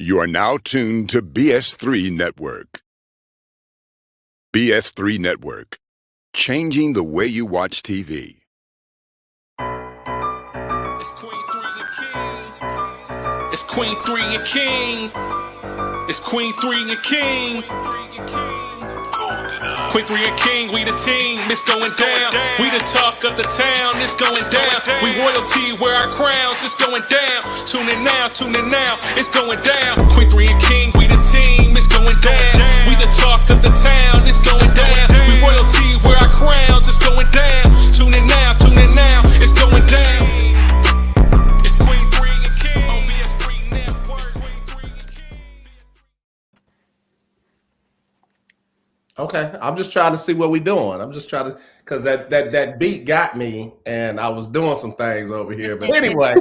You are now tuned to BS3 Network. BS3 Network, changing the way you watch TV. It's Queen 3 and King. It's Queen 3 and King. It's Queen 3 and King. Queen 3 and King, we the team, it's going down. We the talk of the town, it's going down. We royalty, wear our crowns, it's going down. Tune in now, it's going down. Queen 3 and King, we the team, it's going down. We the talk of the town, it's going down. We royalty, wear our crowns, it's going down. Tune in now, it's going down. It's Queen 3 and King on BS3 Network. Okay, I'm just trying to see what we're doing. I'm just trying to, because that beat got me, and I was doing some things over here. But anyway,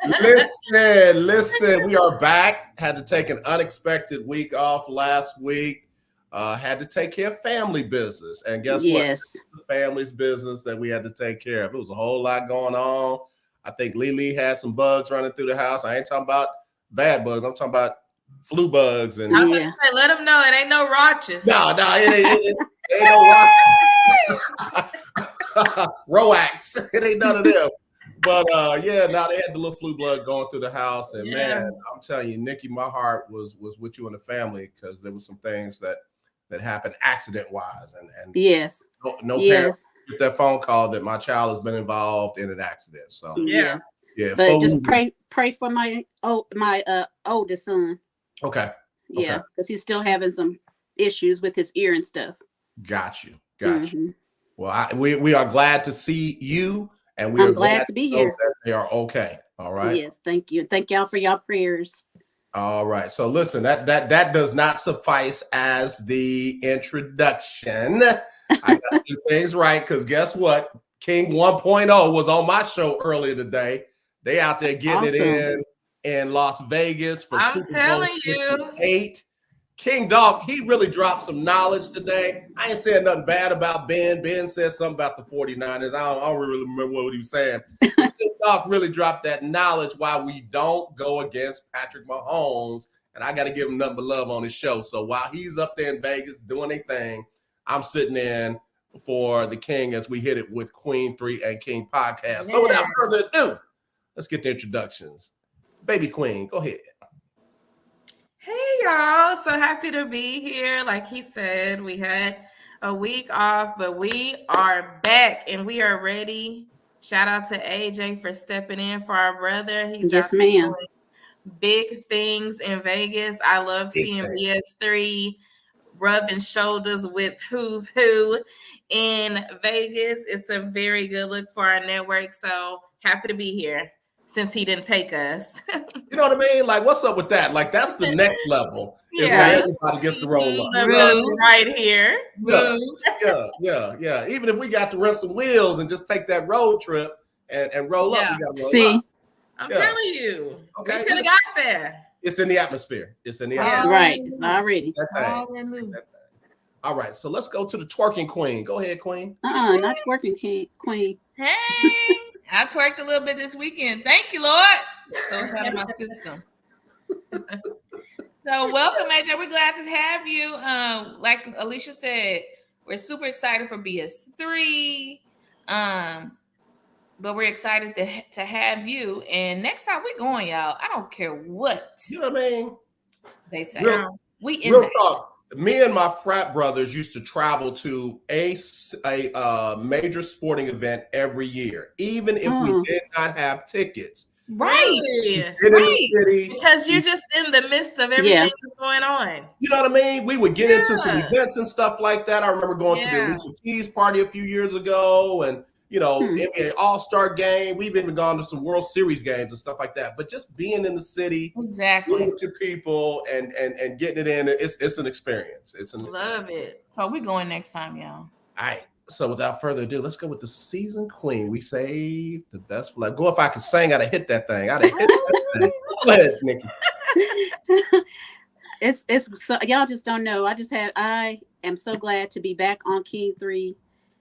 listen, we are back. Had to take an unexpected week off last week. Had to take care of family business, and guess what? Family's business that we had to take care of. It was a whole lot going on. I think Lily had some bugs running through the house. I ain't talking about bad bugs. I'm talking about flu bugs. And I was gonna say, let them know it ain't no roaches. No, it ain't no roaches. Roax. It ain't none of them. But they had the little flu bug going through the house. And man, I'm telling you, Nikki, my heart was with you and the family, because there was some things that happened accident-wise. And yes. No parents get that phone call that my child has been involved in an accident. So yeah. But just pray for my oldest son. Okay. Yeah, because he's still having some issues with his ear and stuff. Got you. Well, we are glad to see you, and I'm glad to be here. That they are okay. All right. Yes, thank you. Thank y'all for y'all prayers. All right. So listen, that does not suffice as the introduction. I got to do things right, because guess what? King 1.0 was on my show earlier today. They out there getting in Las Vegas for Super Bowl 58. King Dog, he really dropped some knowledge today. I ain't saying nothing bad about Ben. Ben said something about the 49ers. I don't really remember what he was saying. King Dog really dropped that knowledge why we don't go against Patrick Mahomes, and I got to give him nothing but love on his show. So while he's up there in Vegas doing a thing, I'm sitting in for the King as we hit it with Queen 3 and King podcast. So without further ado, let's get the introductions. Baby Queen, go ahead. Hey, y'all. So happy to be here. Like he said, we had a week off, but we are back and we are ready. Shout out to AJ for stepping in for our brother. He's doing big things in Vegas. I love seeing BS3 rubbing shoulders with who's who in Vegas. It's a very good look for our network. So happy to be here. Since he didn't take us. You know what I mean? Like, what's up with that? Like, that's the next level. Is where everybody gets to roll up. Right here. Yeah. Even if we got to rent some wheels and just take that road trip and roll up, we got to roll up. I'm telling you. Okay. We could have got there. It's in the atmosphere. It's in the atmosphere. Right. It's already. All right. So let's go to the twerking queen. Go ahead, queen. Not twerking queen. Hey. I twerked a little bit this weekend. Thank you, Lord. So it's out of my system. So welcome, AJ. We're glad to have you. Like Alicia said, we're super excited for BS3. But we're excited to have you. And next time we're going, y'all. I don't care what. You know what I mean? They say. Real talk. Me and my frat brothers used to travel to a major sporting event every year, even if we did not have tickets. Right. In the city. Because you're just in the midst of everything that's going on. You know what I mean? We would get into some events and stuff like that. I remember going to the Alicia Keys party a few years ago, and NBA All-Star game. We've even gone to some World Series games and stuff like that. But just being in the city, going to people and getting it in, it's an experience. Love it. So we're going next time, y'all. All right. So without further ado, let's go with the season queen. We saved the best for last. Go if I could sing, I'd have hit that thing. Go ahead, Nikki. It's so, y'all just don't know. I am so glad to be back on King 3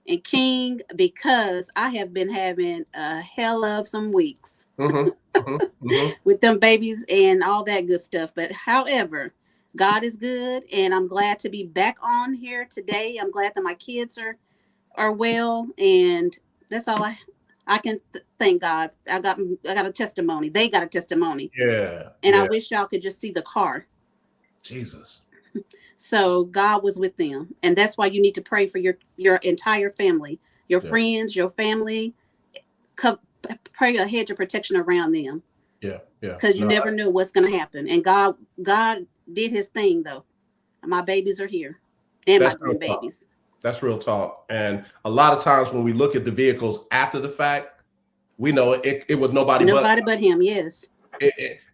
And King, because I have been having a hell of some weeks with them babies and all that good stuff. But however, God is good, and I'm glad to be back on here today. I'm glad that my kids are well, and that's all I can thank God. I got a testimony. They got a testimony. Yeah. And I wish y'all could just see the car. Jesus. So God was with them. And that's why you need to pray for your entire family, your friends, your family. Pray a hedge of protection around them. Yeah. Because you never know what's going to happen. And God did his thing, though. My babies are here. And my grandbabies. That's real talk. And a lot of times when we look at the vehicles after the fact, we know it was nobody but him. Yes.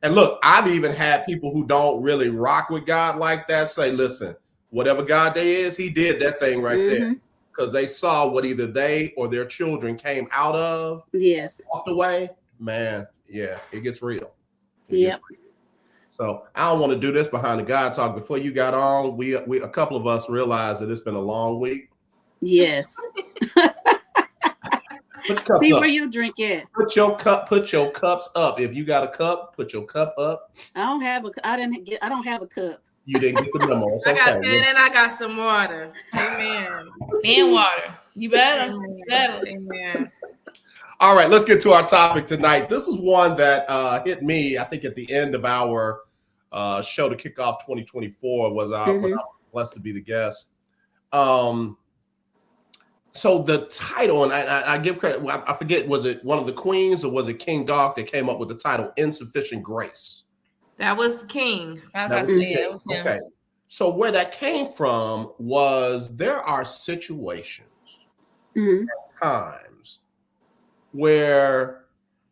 And look, I've even had people who don't really rock with God like that say, listen, whatever God they is, he did that thing right there. Because they saw what either they or their children came out of. Yes. Walked away. Man, yeah, it gets real. Yep. So I don't want to do this behind the God talk. Before you got on, we a couple of us realized that it's been a long week. Yes. See where you drink at. Put your cups up. If you got a cup, put your cup up. I don't have a cup. You didn't get the memo. It's I got pen and I got some water. Amen. And water. You better. Amen. All right, let's get to our topic tonight. This is one that hit me, I think, at the end of our show to kick off 2024 was when I was blessed to be the guest. So the title, and I give credit, I forget, was it one of the queens or was it King Doc that came up with the title Insufficient Grace? That was King. That was him. Okay. So where that came from was there are situations, times, where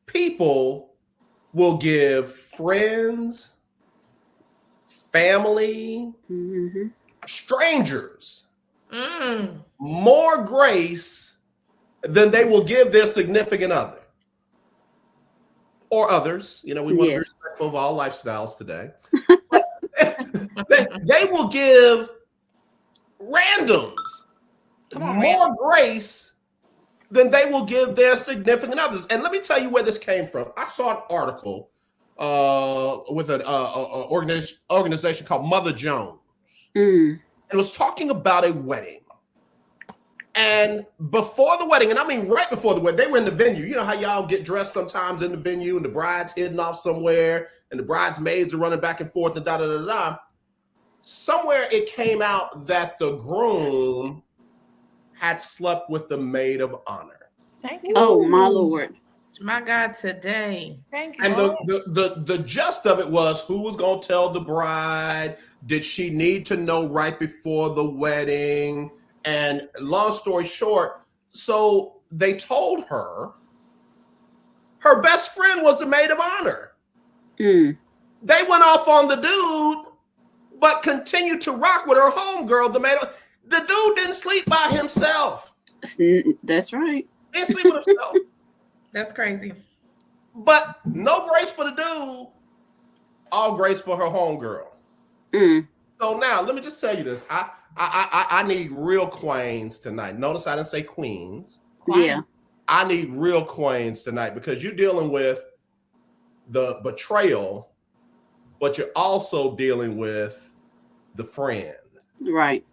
people will give friends, family, strangers more grace than they will give their significant other or others. You know, we want to be respectful of all lifestyles today. they will give randoms more grace than they will give their significant others. And let me tell you where this came from. I saw an article with an organization called Mother Jones. It was talking about a wedding. And before the wedding, and I mean right before the wedding, they were in the venue. You know how y'all get dressed sometimes in the venue and the bride's hidden off somewhere and the bridesmaids are running back and forth and da-da-da-da. Somewhere it came out that the groom had slept with the maid of honor. Thank you. Oh, my Lord. My God, today. Thank you. And the gist of it was, who was going to tell the bride? Did she need to know right before the wedding? And long story short, so they told her best friend was the maid of honor. They went off on the dude, but continued to rock with her homegirl, the dude didn't sleep by himself. That's right. Didn't sleep with himself. That's crazy. But no grace for the dude, all grace for her homegirl. So now let me just tell you this. I need real queens tonight. Notice I didn't say queens. Yeah. I need real queens tonight because you're dealing with the betrayal, but you're also dealing with the friend. Right.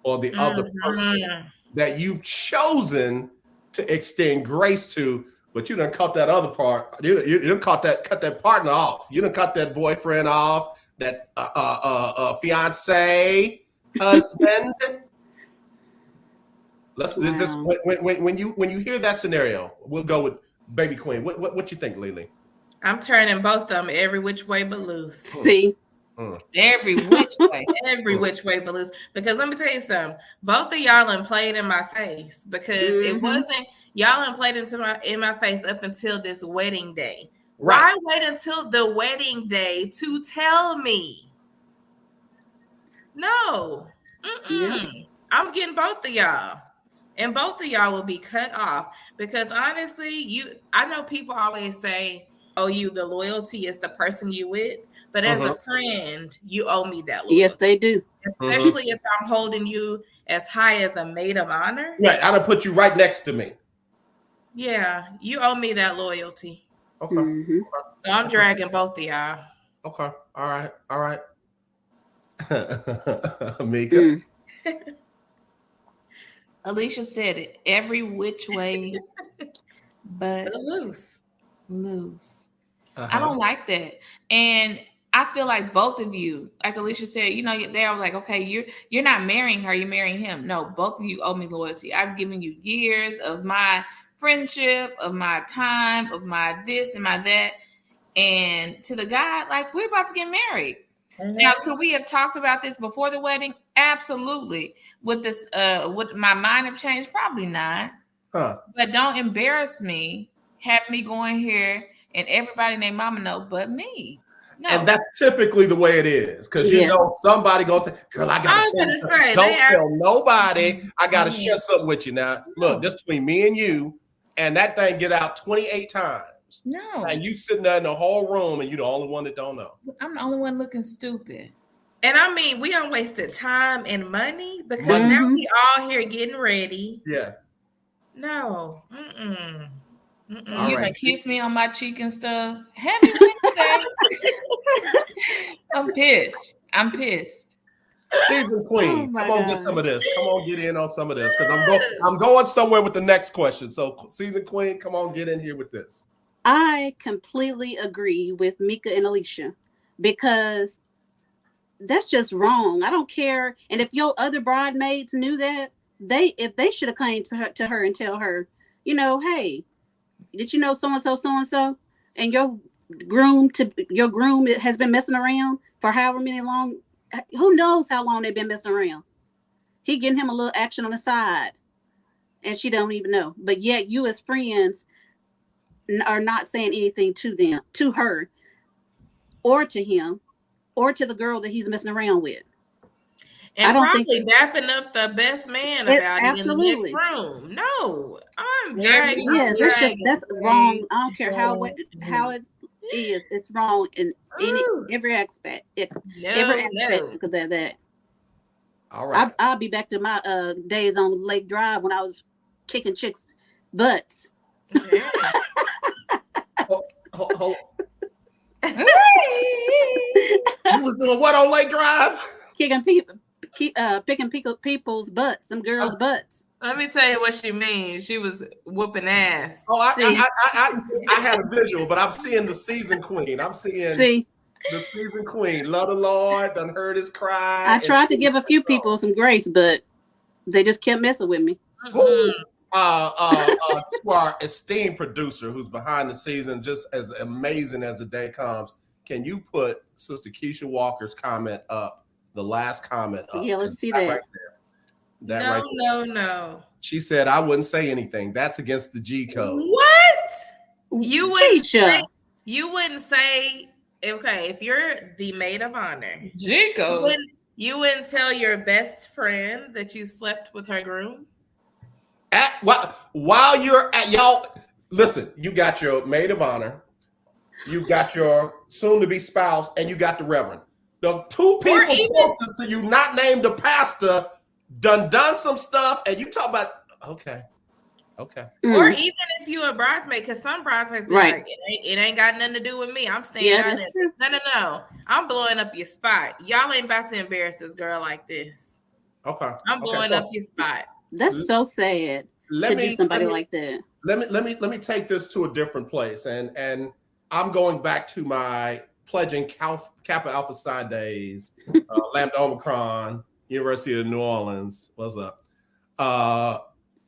Or the other person that you've chosen to extend grace to, but you done cut that other part. You done cut that partner off. You done cut that boyfriend off, that fiance, husband. Let's just when you hear that scenario, we'll go with baby queen. What you think, Lily? I'm turning both of them every which way but loose. See. Every which way. Every which way but loose. Because let me tell you something. Both of y'all done played in my face because it wasn't y'all done played in my face up until this wedding day. Right. Why wait until the wedding day to tell me? No. I'm getting both of y'all. And both of y'all will be cut off because honestly, I know people always say, owe you the loyalty as the person you with, but as a friend, you owe me that loyalty. Yes, they do. Especially if I'm holding you as high as a maid of honor. Right, I done put you right next to me. Yeah, you owe me that loyalty. Okay. Mm-hmm. So I'm dragging both of y'all. Okay. All right. Mika. Alicia said it. Every which way but loose. I don't like that. And I feel like both of you, like Alicia said, you know, they are like, okay, you're not marrying her, you're marrying him. No, both of you owe me loyalty. I've given you years of my friendship, of my time, of my this and my that. And to the guy, like, we're about to get married. Mm-hmm. Now, could we have talked about this before the wedding? Absolutely. Would this would my mind have changed? Probably not. But don't embarrass me, have me going here and everybody named mama know but me. No. And that's typically the way it is, because you know somebody gonna say, "Girl, I gotta tell you something. Don't tell nobody. I gotta share something with you." Now, look, this is between me and you, and that thing get out 28 times. No, and you sitting there in the whole room, and you're the only one that don't know. I'm the only one looking stupid. And I mean, we don't wasted time and money because now we all here getting ready. Yeah. No. You gonna kiss me on my cheek and stuff? Happy Wednesday. I'm pissed. Season Queen, come on, get some of this. Come on, get in on some of this, because I'm going somewhere with the next question. So, Season Queen, come on, get in here with this. I completely agree with Mika and Alicia, because that's just wrong. I don't care. And if your other bridesmaids knew that, if they should have come to her and tell her, you know, hey, did you know so-and-so, and your groom has been messing around for however many long, who knows how long they've been messing around. He getting him a little action on the side and she don't even know. But yet you as friends are not saying anything to her or to him or to the girl that he's messing around with. And I don't probably dapping up the best man about it in the next room. No, I'm very that's wrong. I don't care how it is. It's wrong in every aspect. Every aspect because of that. All right. I'll be back to my days on Lake Drive when I was kicking chicks' butts. You was doing what on Lake Drive? Kicking picking people's butts, some girls' butts. Let me tell you what she means. She was whooping ass. Oh, I had a visual, but I'm seeing the Season Queen. I'm seeing the Season Queen. Love the Lord, done heard his cry. I tried to give a few people some grace, but they just kept messing with me. To our esteemed producer who's behind the scenes, just as amazing as the day comes, can you put Sister Keisha Walker's comment up? The last comment up. Yeah, let's see that. Right there. No. She said, I wouldn't say anything. That's against the G code. What? You wouldn't say, okay, if you're the maid of honor, G code. You wouldn't tell your best friend that you slept with her groom? While you're at y'all, listen, you got your maid of honor, you got your soon-to-be spouse, and you got the reverend. The two people closest to you, not named the pastor, done some stuff, and you talk about okay. Or even if you a bridesmaid, because some bridesmaids be like, it ain't got nothing to do with me. I'm staying down there. No. I'm blowing up your spot. Y'all ain't about to embarrass this girl like this. Okay. I'm blowing up your spot. That's so sad to do somebody like that. Let me take this to a different place, and I'm going back to my pledging Kappa Alpha Psi days, Lambda Omicron, University of New Orleans. What's up?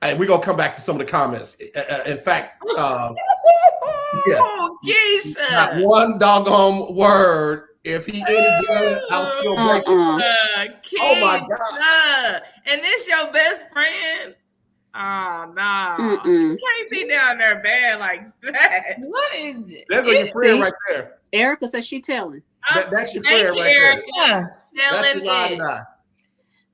And we're going to come back to some of the comments. In fact, Keisha. Not one doggone word. If he any good, I'll still break it. Oh my God. And this your best friend? Oh, no. You can't be down there bad like that. What is it? There's your friend right there. Erica says she telling. That's your friend right there. That's your ride and die.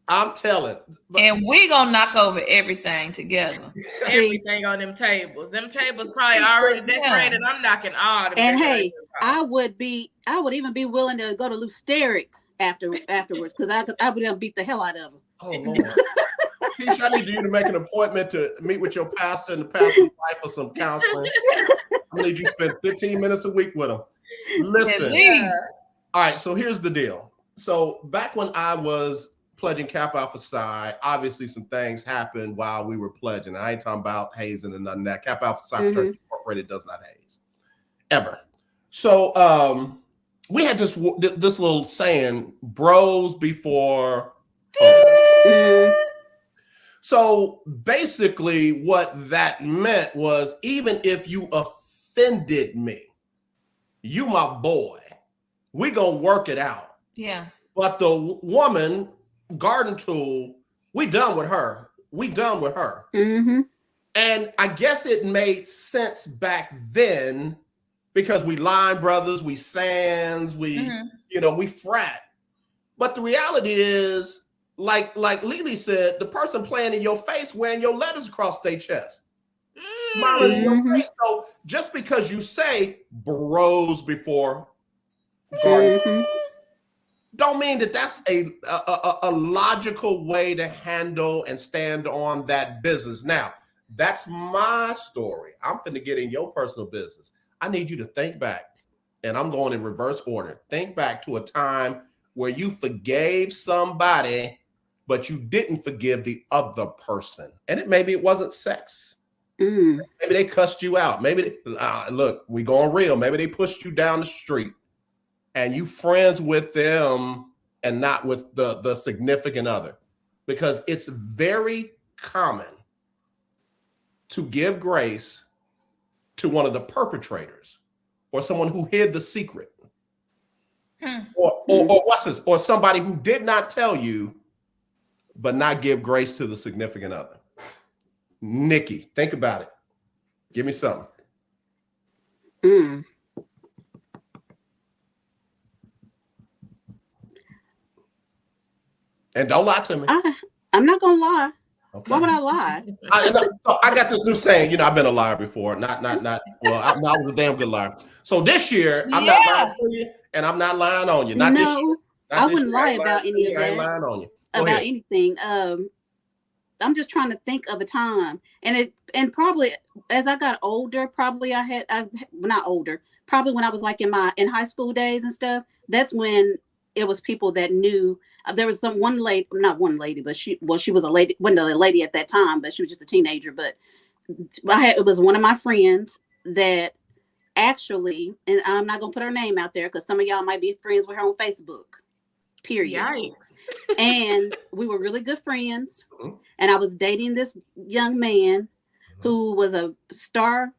I'm telling. And we gonna knock over everything together. Everything on them tables. Them tables probably already decorated. I'm knocking all the. And hey, I would even be willing to go to Lusteric afterwards because I would beat the hell out of them. Oh Lord. Keisha, I need you to make an appointment to meet with your pastor and the pastor's wife for some counseling. I need you to spend 15 minutes a week with them. Listen. All right, so here's the deal. So back when I was pledging Kappa Alpha Psi, obviously some things happened while we were pledging. I ain't talking about hazing and none of that. Kappa Alpha Psi Incorporated does not haze. Ever. So we had this little saying, bros before hoes. So basically what that meant was, even if you offended me, you my boy, we gonna work it out. Yeah. But the woman, Garden Tool, we done with her. Mm-hmm. And I guess it made sense back then because we line brothers, we sands, we we frat. But the reality is, like Lily said, the person playing in your face wearing your letters across their chest, smiling in your face. So just because you say bros before Garden, don't mean that that's a logical way to handle and stand on that business. Now, that's my story. I'm finna get in your personal business. I need you to think back, and I'm going in reverse order. Think back to a time where you forgave somebody, but you didn't forgive the other person. And maybe it wasn't sex. Maybe they cussed you out. Maybe look, we going real. Maybe they pushed you down the street and you friends with them and not with the significant other. Because it's very common to give grace to one of the perpetrators or someone who hid the secret. Or what's this? Or somebody who did not tell you, but not give grace to the significant other. Nikki, think about it. Give me something. And don't lie to me. I'm not gonna lie. Okay. Why would I lie? I got this new saying. I've been a liar before. Not. Well, I was a damn good liar. So this year, I'm not lying to you, and I'm not lying on you. Not this year. I wouldn't lie about any of that. I ain't lying on you. About anything. I'm just trying to think of a time, and probably as I got older, probably not older. Probably when I was like in high school days and stuff. That's when it was people that knew. There was not one lady, but she was a lady. Wasn't a lady at that time, but she was just a teenager. But it was one of my friends that actually, and I'm not gonna put her name out there because some of y'all might be friends with her on Facebook. Period. Yikes. And we were really good friends. And I was dating this young man who was a star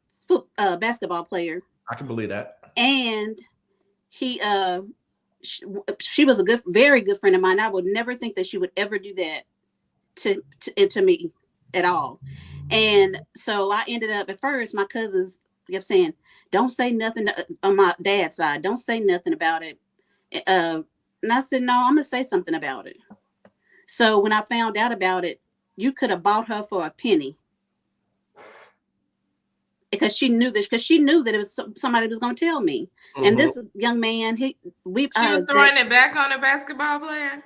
basketball player. I can believe that. And he she was a very good friend of mine. I would never think that she would ever do that to me at all. And so I ended up, at first, my cousins kept saying, don't say nothing on my dad's side. Don't say nothing about it. And I said, no, I'm going to say something about it. So when I found out about it, you could have bought her for a penny. Because she knew this, because she knew that it was somebody was going to tell me. And this young man, she was throwing it back on a basketball player?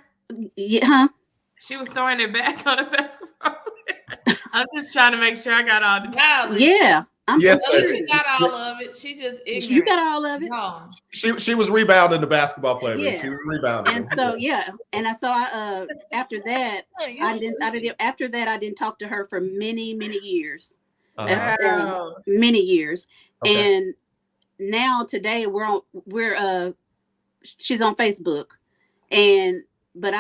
Yeah, huh? She was throwing it back on a basketball player. I'm just trying to make sure I got all the details. Yeah. She got all of it. She just ignorant. You got all of it. No. She was rebounding the basketball player. Yes. She was rebounding. And so I after that I didn't talk to her for many years. Many years. Okay. And now today she's on Facebook, but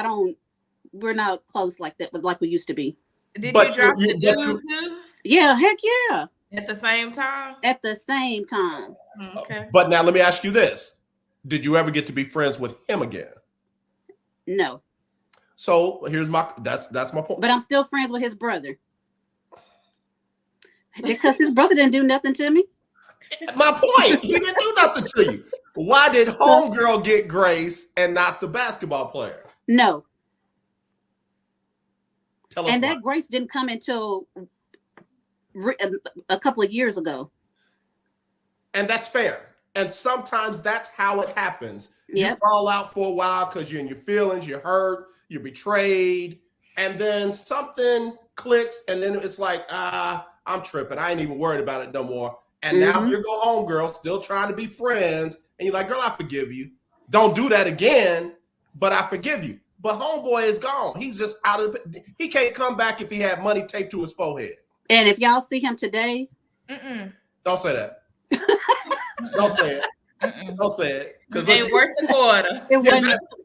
we're not close like that, like we used to be. Did you drop the dude too? Yeah, heck yeah. At the same time? At the same time. Okay. But now let me ask you this. Did you ever get to be friends with him again? No. So that's my point. But I'm still friends with his brother. Because his brother didn't do nothing to me. My point. He didn't do nothing to you. Why did homegirl get grace and not the basketball player? No. Tell us And why. that grace didn't come until a couple of years ago. And that's fair. And sometimes that's how it happens. Yep. You fall out for a while because you're in your feelings, you're hurt, you're betrayed, and then something clicks, and then it's like, I'm tripping. I ain't even worried about it no more. And now you go home, girl, still trying to be friends, and you're like, girl, I forgive you. Don't do that again, but I forgive you. But homeboy is gone. He's just out of it. He can't come back if he had money taped to his forehead. And if y'all see him today, don't say that. Don't say it. Don't say it. Because they worth the quarter.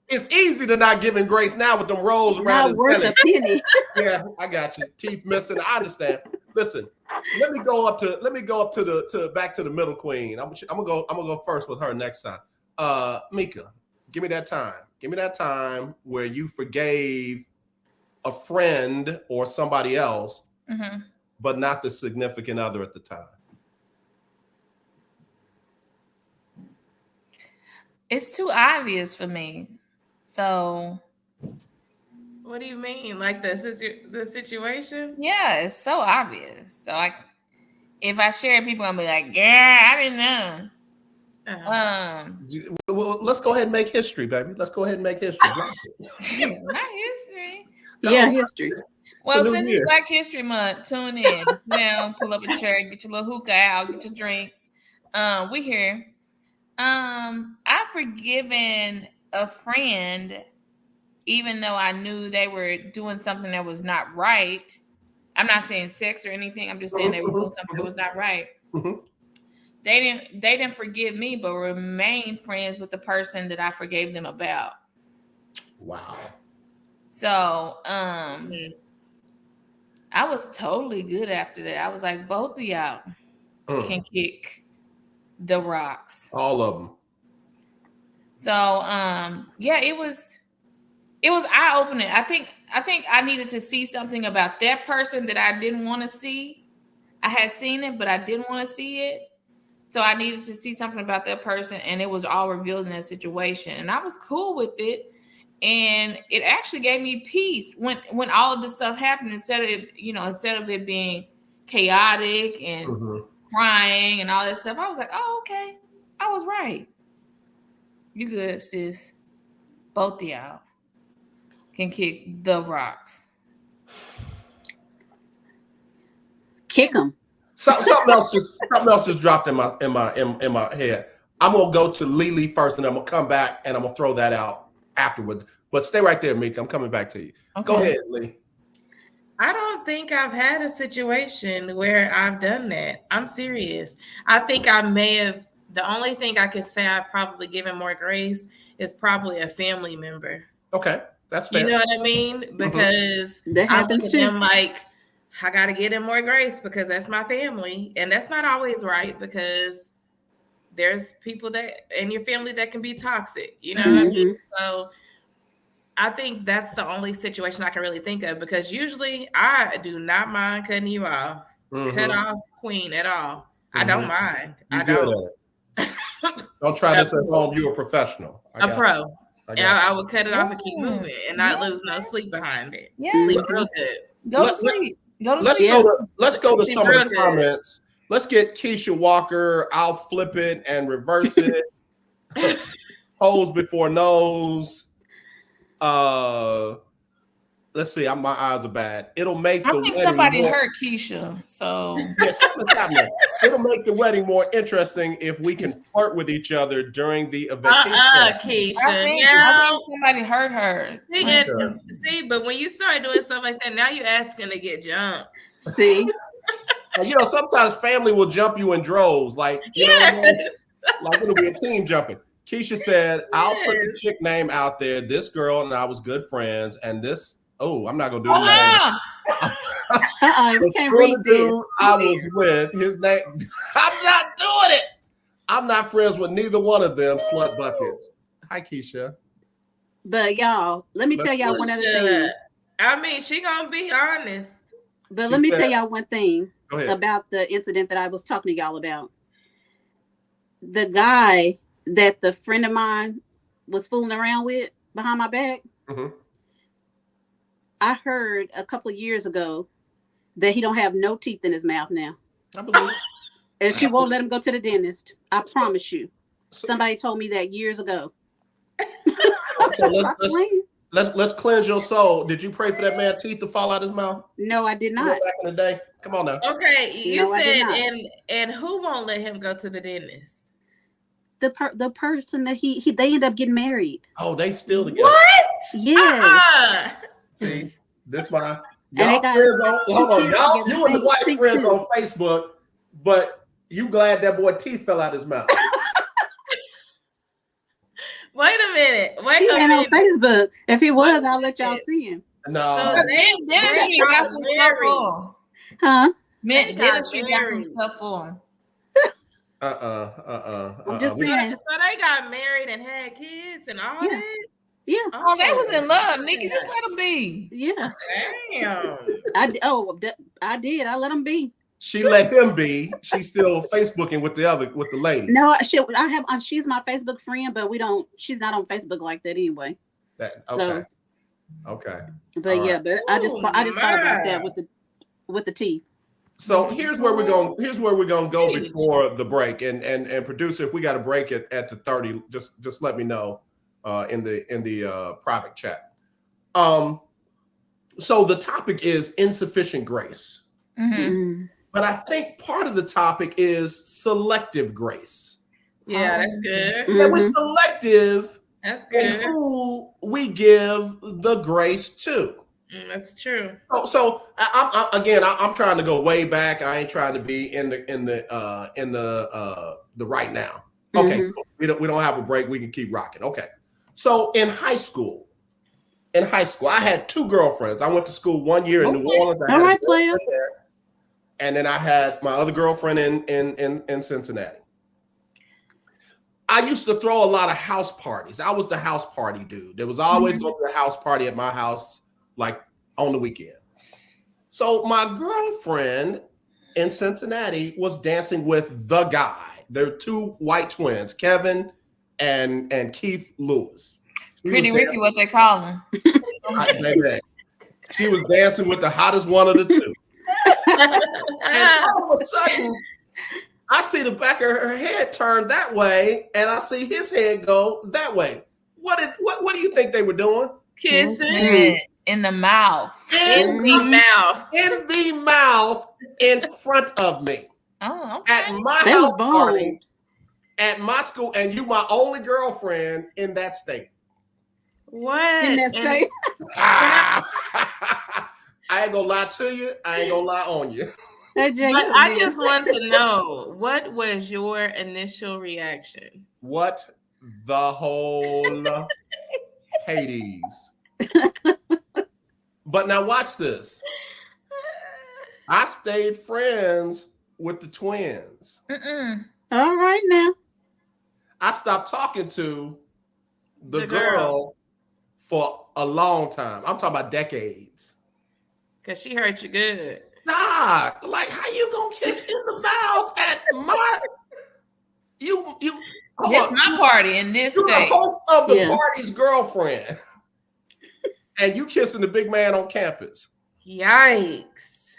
It's easy to not giving grace now with them rolls around his belly. A penny. Yeah, I got you. Teeth missing. I understand. Listen, let me go up to back to the middle queen. I'm gonna go first with her next time. Mika, give me that time. Give me that time where you forgave a friend or somebody else, but not the significant other at the time. It's too obvious for me. So, what do you mean? Like the situation? Yeah, it's so obvious. So if I share it, people are gonna be like, "Yeah, I didn't know." Well, let's go ahead and make history, baby. Let's go ahead and make history. Not history. Yeah, history. Well, since it's Black History Month, tune in. Sit down, pull up a chair, get your little hookah out, get your drinks. We here. I've forgiven a friend, even though I knew they were doing something that was not right. I'm not saying sex or anything. I'm just saying they were doing something that was not right. They didn't forgive me, but remained friends with the person that I forgave them about. Wow. So, I was totally good after that. I was like, both of y'all can kick the rocks. All of them. So, yeah, it was eye-opening. I think I needed to see something about that person that I didn't want to see. I had seen it, but I didn't want to see it. So I needed to see something about that person, and it was all revealed in that situation. And I was cool with it. And it actually gave me peace when all of this stuff happened, instead of it being chaotic and crying and all that stuff. I was like, oh, okay. I was right. You good, sis. Both of y'all can kick the rocks. Kick them. Something else just dropped in my head. I'm gonna go to Lily first, and I'm gonna come back and I'm gonna throw that out afterward. But stay right there, Mika. I'm coming back to you. Okay. Go ahead, Lee. I don't think I've had a situation where I've done that. I'm serious. I think I may have. The only thing I could say I've probably given more grace is probably a family member. Okay, that's fair. You know what I mean? Because that happens too. Them like, I got to get in more grace because that's my family. And that's not always right, because there's people that in your family that can be toxic. You know what I mean? So I think that's the only situation I can really think of, because usually I do not mind cutting you off. Cut off queen at all. I don't mind. I don't. Don't try this at home. You're a professional. A pro. I would cut it off and keep moving and not lose no sleep behind it. Yeah. Sleep real good. Go to sleep. Let's go to some of the comments. Let's get Keisha Walker. I'll flip it and reverse it. Holes before nose. Let's see. My eyes are bad. It'll make the wedding somebody more... hurt Keisha. So yeah, something's happening. It'll make the wedding more interesting if we can flirt with each other during the event. Keisha. I think somebody hurt her. See, but when you start doing stuff like that, now you're asking to get jumped. See, sometimes family will jump you in droves. Like, you know what I mean? Like it'll be a team jumping. Keisha said, "I'll put the chick name out there. This girl and I was good friends, and this." Oh, I'm not gonna do that. We can't read this. I was with his name. I'm not doing it. I'm not friends with neither one of them slut buckets. Hi, Keisha. But y'all, let me tell y'all one other thing. I mean, she gonna be honest. But let me tell y'all one thing about the incident that I was talking to y'all about. The guy that the friend of mine was fooling around with behind my back. I heard a couple of years ago that he don't have no teeth in his mouth now. I believe. And she won't let him go to the dentist. I promise you. Somebody told me that years ago. So let's cleanse your soul. Did you pray for that man's teeth to fall out his mouth? No, I did not. Back in the day. Come on now. Okay, you No, said and who won't let him go to the dentist? The person that they end up getting married. Oh, they still together. What? Yes. See, this why And y'all friends on, hold on, y'all, you and the wife friends too. on Facebook, but you glad that boy teeth fell out his mouth. Wait a minute. He ain't on Facebook. If he was, I'll let y'all see him. No. So dentistry got some stuff for him. Huh? Dentistry got some stuff for him. I'm just saying. So they got married and had kids and all that? Yeah. Oh, they was in love, Nikki. Just let them be. Yeah. Damn. I did. I let him be. She let him be. She's still Facebooking with the lady. No, she's my Facebook friend, but she's not on Facebook like that anyway. Okay. But all yeah, right. but I just thought about that with the teeth. So here's where we're gonna go before the break. And producer, if we got a break at the 30, just let me know in the private chat. So the topic is insufficient grace. Mm-hmm. But I think part of the topic is selective grace. Yeah, that's good. That we're selective That's good. in who we give the grace to. That's true. So I'm trying to go way back. I ain't trying to be in the right now. Okay, cool. We don't have a break. We can keep rocking. Okay. So in high school, I had two girlfriends. I went to school 1 year in New Orleans. I had a girlfriend there. And then I had my other girlfriend in Cincinnati. I used to throw a lot of house parties. I was the house party dude. There was always going to be a house party at my house, like on the weekend. So my girlfriend in Cincinnati was dancing with the guy. They're two white twins, Kevin and Keith Lewis. Pretty Ricky, what they call him. She was dancing with the hottest one of the two. And all of a sudden, I see the back of her head turn that way, and I see his head go that way. What do you think they were doing? Kissing in the mouth. In the mouth. In the mouth in front of me. Oh, okay. At my house party, at my school, and you my only girlfriend in that state. What? In that state? I ain't gonna lie to you. I ain't gonna lie on you. AJ, but I just want to know, what was your initial reaction? What the whole Hades? But now watch this. I stayed friends with the twins. All right now. I stopped talking to the girl for a long time. I'm talking about decades. Cause she hurt you good. Nah, like how you gonna kiss in the mouth at my It's my party in this state. The host of the party's girlfriend. And you kissing the big man on campus. Yikes.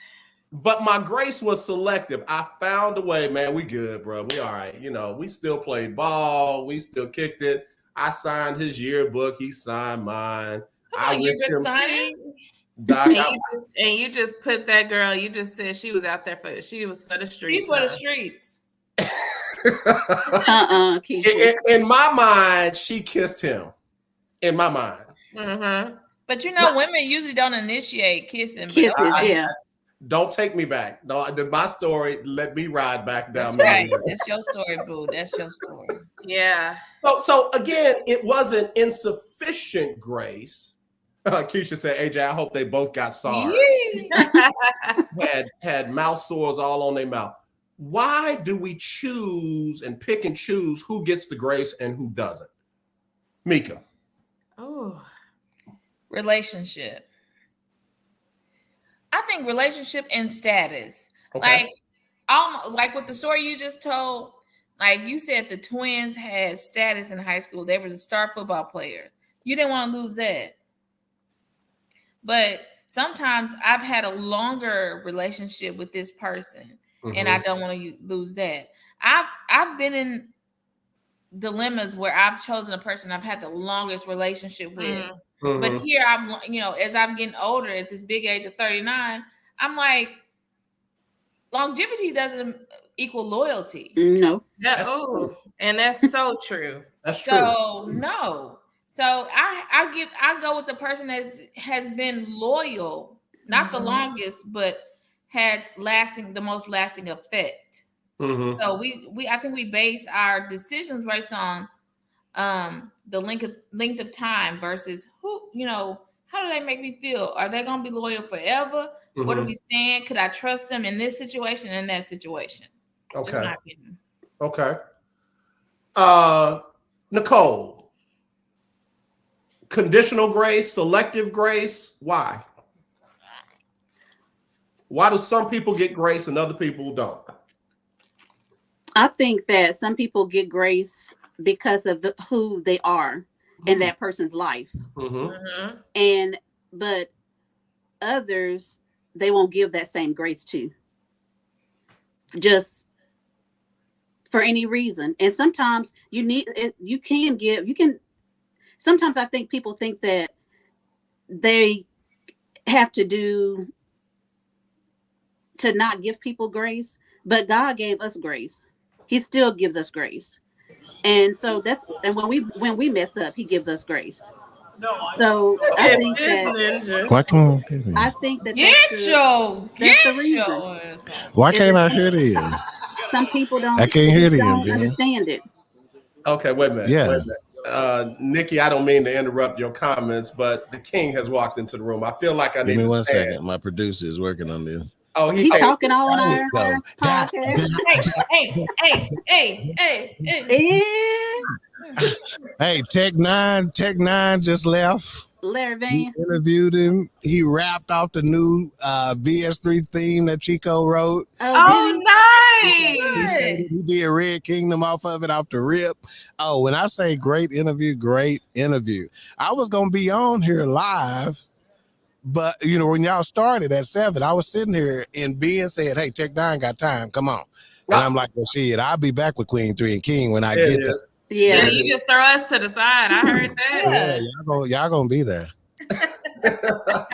But my grace was selective. I found a way, man. We good, bro. We all right. You know, we still played ball. We still kicked it. I signed his yearbook. He signed mine. Yearbook signing? And you just put that girl, you just said she was out there for the streets. She for the streets. In my mind, she kissed him. In my mind. Mm-hmm. But you know, women usually don't initiate kissing. Kisses, Don't take me back. No, my story. Let me ride back down. That's right. That's your story, boo. That's your story. Yeah. So again, it wasn't insufficient grace. Keisha said, AJ, I hope they both got SARS. had mouth sores all on their mouth. Why do we choose and pick and choose who gets the grace and who doesn't? Mika. Oh. Relationship. I think relationship and status. Okay. Like with the story you just told, like you said the twins had status in high school. They were the star football player. You didn't want to lose that. but sometimes I've had a longer relationship with this person, and I don't want to lose that. I've been in dilemmas where I've chosen a person I've had the longest relationship with. But here I'm, as I'm getting older at this big age of 39, I'm like, longevity doesn't equal loyalty. No. And that's so true. That's true. So no. So I go with the person that has been loyal, not the longest, but had the most lasting effect. So I think we base our decisions based on the length of time versus how do they make me feel? Are they going to be loyal forever? Where do we stand? Could I trust them in this situation and that situation? Okay. Just my opinion. Okay. Nicole, conditional grace, selective grace. Why? Why do some people get grace and other people don't? I think that some people get grace because of who they are in that person's life. But others, they won't give that same grace to. Just for any reason. And sometimes sometimes I think people think that they have to not give people grace, but God gave us grace. He still gives us grace. And so when we mess up, he gives us grace. So I think that why can't I think that that's the reason. Why can't I hear this? Some people don't. I can't hear don't understand it. Okay, wait a minute. Yeah. Wait a minute. Nikki, I don't mean to interrupt your comments, but the king has walked into the room. I feel like I need to give me 1 stand. second. My producer is working on this. Oh, He's talking all on our podcast. Hey, Tech Nine just left. Larry Van. We interviewed him. He rapped off the new BS3 theme that Chico wrote. Oh, nice! He did Red Kingdom off of it, off the rip. Oh, when I say great interview. I was gonna be on here live, but when y'all started at 7, I was sitting here and Ben said, "Hey, Tech Nine got time, come on." And I'm like, "Well, shit, I'll be back with Queen 3 and King when I get there." Yeah, you just throw us to the side. I heard that. Yeah, y'all gonna be there.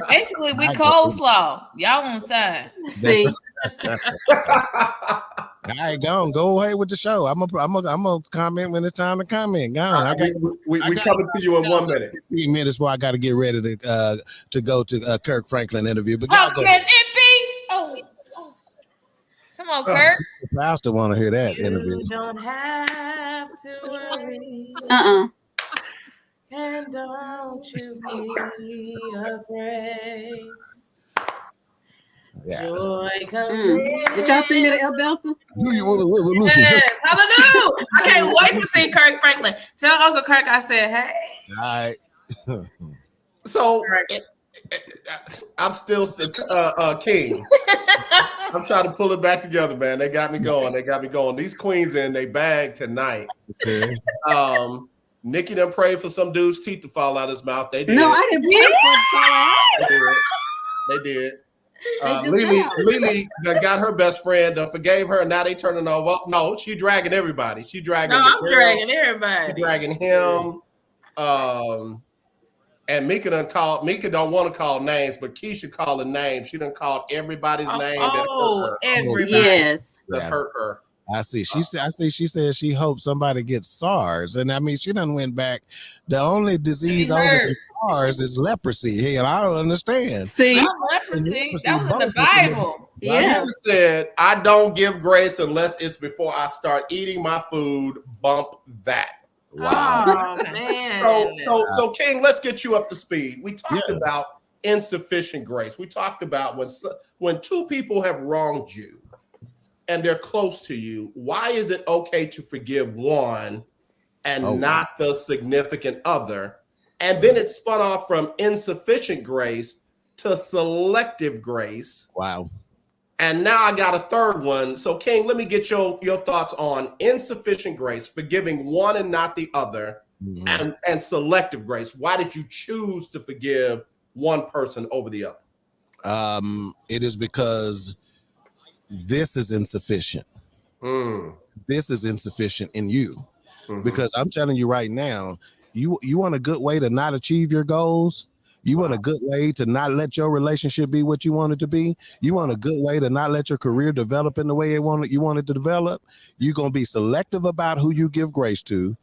Basically, we coleslaw. Y'all on side. See. All right, go ahead with the show. I'm gonna comment when it's time to comment. Go on. We coming to you in 1 minute. 3 minutes before I got to get ready to go to Kirk Franklin interview. But how can it be? Oh. Come on, Kirk. The pastor want to hear that interview. You don't have to worry. And don't you be afraid. Yeah. Joy comes in. Did y'all see me to El Belson? Do you want a revolution? Yes, hallelujah. I can't wait to see Kirk Franklin. Tell Uncle Kirk I said, hey. All right. So I'm still king. I'm trying to pull it back together, man. They got me going. These queens in they bag tonight. Okay. Nikki done prayed for some dude's teeth to fall out his mouth. They did. No, I didn't pray for it to fall out. They did. Lily got her best friend, forgave her, and now they turning over. No, she dragging everybody. She dragging. No, I'm dragging everybody. She dragging him. And Mika don't want to call names, but Keisha called a name. She done called everybody's name. Everybody. Yes. That hurt her. I see. She said she hopes somebody gets SARS, and I mean she done went back. The only disease older than SARS is leprosy. Hell, I don't understand. See, leprosy. That was in the Bible. Yeah. She said, "I don't give grace unless it's before I start eating my food." Bump that. Wow. Oh, man. So King, let's get you up to speed. We talked about insufficient grace. We talked about when two people have wronged you and they're close to you, why is it okay to forgive one and not the significant other? And then it spun off from insufficient grace to selective grace. Wow. And now I got a third one. So King, let me get your thoughts on insufficient grace, forgiving one and not the other, and selective grace. Why did you choose to forgive one person over the other? It is because this is insufficient. This is insufficient in you. Because I'm telling you right now, you want a good way to not achieve your goals. You want a good way to not let your relationship be what you want it to be. You want a good way to not let your career develop in the way you want it to develop. You're going to be selective about who you give grace to,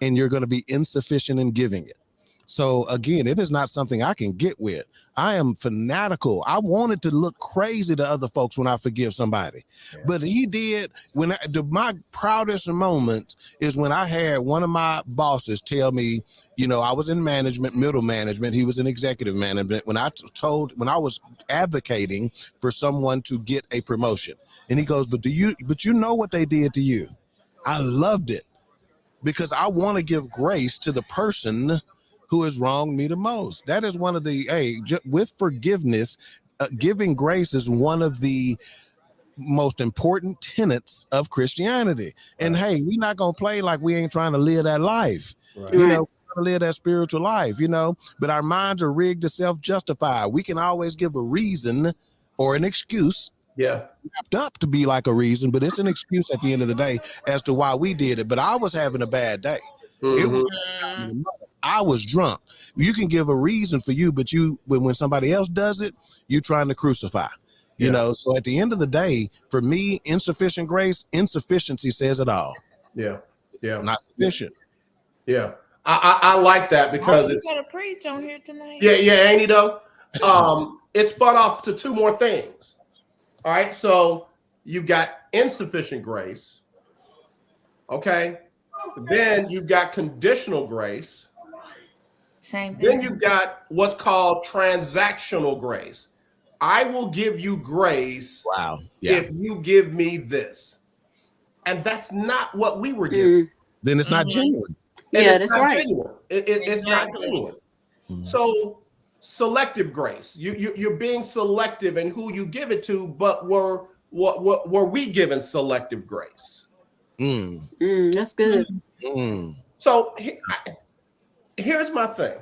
and you're going to be insufficient in giving it. So again, it is not something I can get with. I am fanatical. I wanted to look crazy to other folks when I forgive somebody, but he did. My proudest moment is when I had one of my bosses tell me, I was in management, middle management. He was in executive management. When I was advocating for someone to get a promotion, and he goes, but you know what they did to you? I loved it because I want to give grace to the person who has wronged me the most. That is one of the, with forgiveness, giving grace is one of the most important tenets of Christianity. And hey, we're not going to play like we ain't trying to live that life. Right. Live that spiritual life, but our minds are rigged to self-justify. We can always give a reason or an excuse. Wrapped up to be like a reason, but it's an excuse at the end of the day as to why we did it. But I was having a bad day. I was drunk. You can give a reason for you, but when somebody else does it, you're trying to crucify. So at the end of the day, for me, insufficient grace, insufficiency says it all. Not sufficient. I like that because it's gonna preach on here tonight. Ain't he though? It spun off to two more things. All right, so you've got insufficient grace. Okay. Then you've got conditional grace. Same thing. Then you've got what's called transactional grace. I will give you grace if you give me this. And that's not what we were given. Then it's not genuine. That's right. Genuine. It's not genuine. So selective grace. You're being selective in who you give it to, but were we given selective grace? That's good. So here's my thing.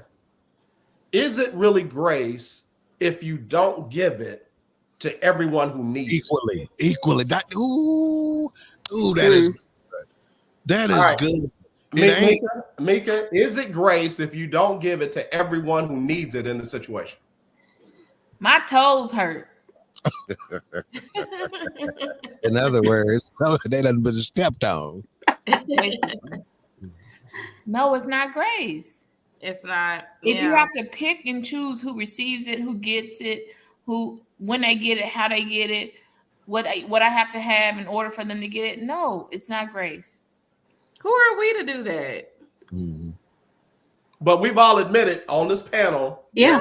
Is it really grace if you don't give it to everyone who needs it? Equally. That is good. That is good. Mika, is it grace if you don't give it to everyone who needs it in the situation? My toes hurt. In other words, they done been stepped on. No, it's not grace. It's not. If you have to pick and choose who receives it, who gets it, when they get it, how they get it, what I have to have in order for them to get it. No, it's not grace. Who are we to do that? But we've all admitted on this panel. Yeah.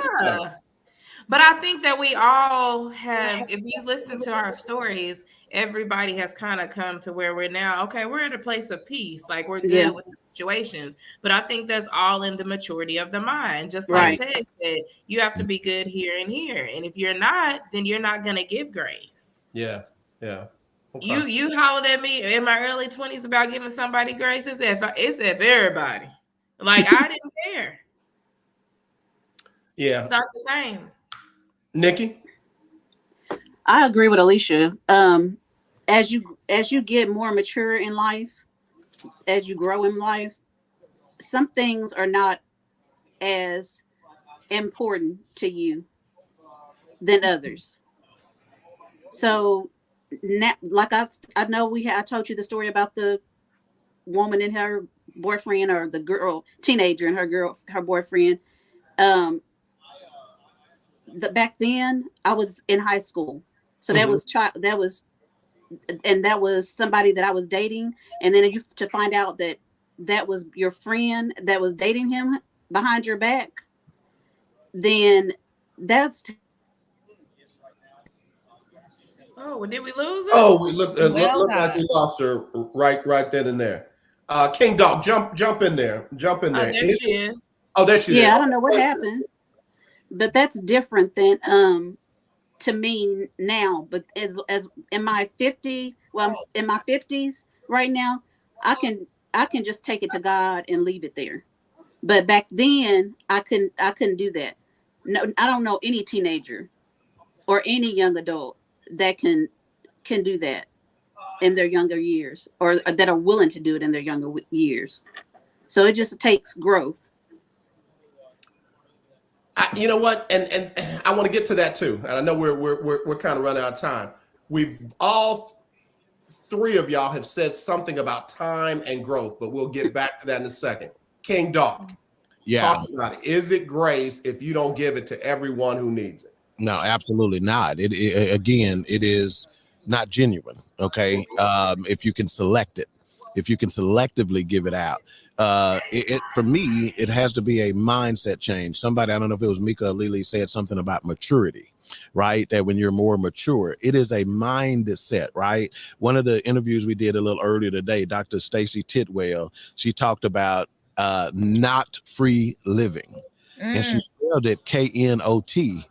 But I think that we all have, if you listen to our stories, everybody has kind of come to where we're now, okay, we're at a place of peace. Like we're good with the situations. But I think that's all in the maturity of the mind. Just like Ted said, you have to be good here and here. And if you're not, then you're not going to give grace. Yeah. Okay. You hollered at me in my early 20s about giving somebody grace. It's if everybody. Like I didn't care. Yeah. It's not the same. Nikki? I agree with Alicia. As you get more mature in life, as you grow in life, some things are not as important to you than others. So, like I know I told you the story about the woman and her boyfriend, or the girl teenager and her boyfriend. Back then I was in high school, so that was somebody that I was dating, and then to find out that was your friend that was dating him behind your back, then that's. Oh, did we lose her? Oh, we looked like we lost her right then and there. King Dog, jump in there. Jump in there. There she is. Oh, there she is. Yeah, I don't know what happened. But that's different than to me now. But as in my 50s right now, I can just take it to God and leave it there. But back then I couldn't do that. no, I don't know any teenager or any young adult that can do that in their younger years, or that are willing to do it in their younger years. So it just takes growth. You know what? And I want to get to that too. And I know we're kind of running out of time. We've all three of y'all have said something about time and growth, but we'll get back to that in a second. King Doc, talk about it. Is it grace if you don't give it to everyone who needs it? No, absolutely not. It is not genuine. Okay. If you can select it, if you can selectively give it out, for me, it has to be a mindset change. Somebody, I don't know if it was Mika or Lily, said something about maturity, right? That when you're more mature, it is a mindset, right? One of the interviews we did a little earlier today, Dr. Stacy Tidwell, she talked about not free living, and she spelled it KNOT.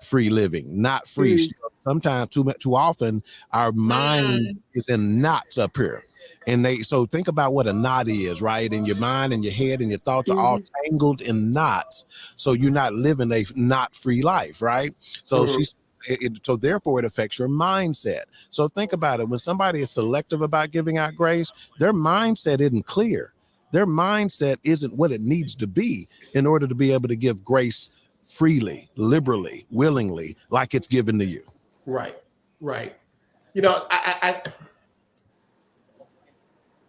Free living, not free. Sometimes too often our mind is in knots up here, and so think about what a knot is, right? And your mind and your head and your thoughts are all tangled in knots, so you're not living a knot free life, right? So so therefore it affects your mindset. So think about it. When somebody is selective about giving out grace, their mindset isn't clear. Their mindset isn't what it needs to be in order to be able to give grace freely, liberally, willingly, like it's given to you. Right. You know,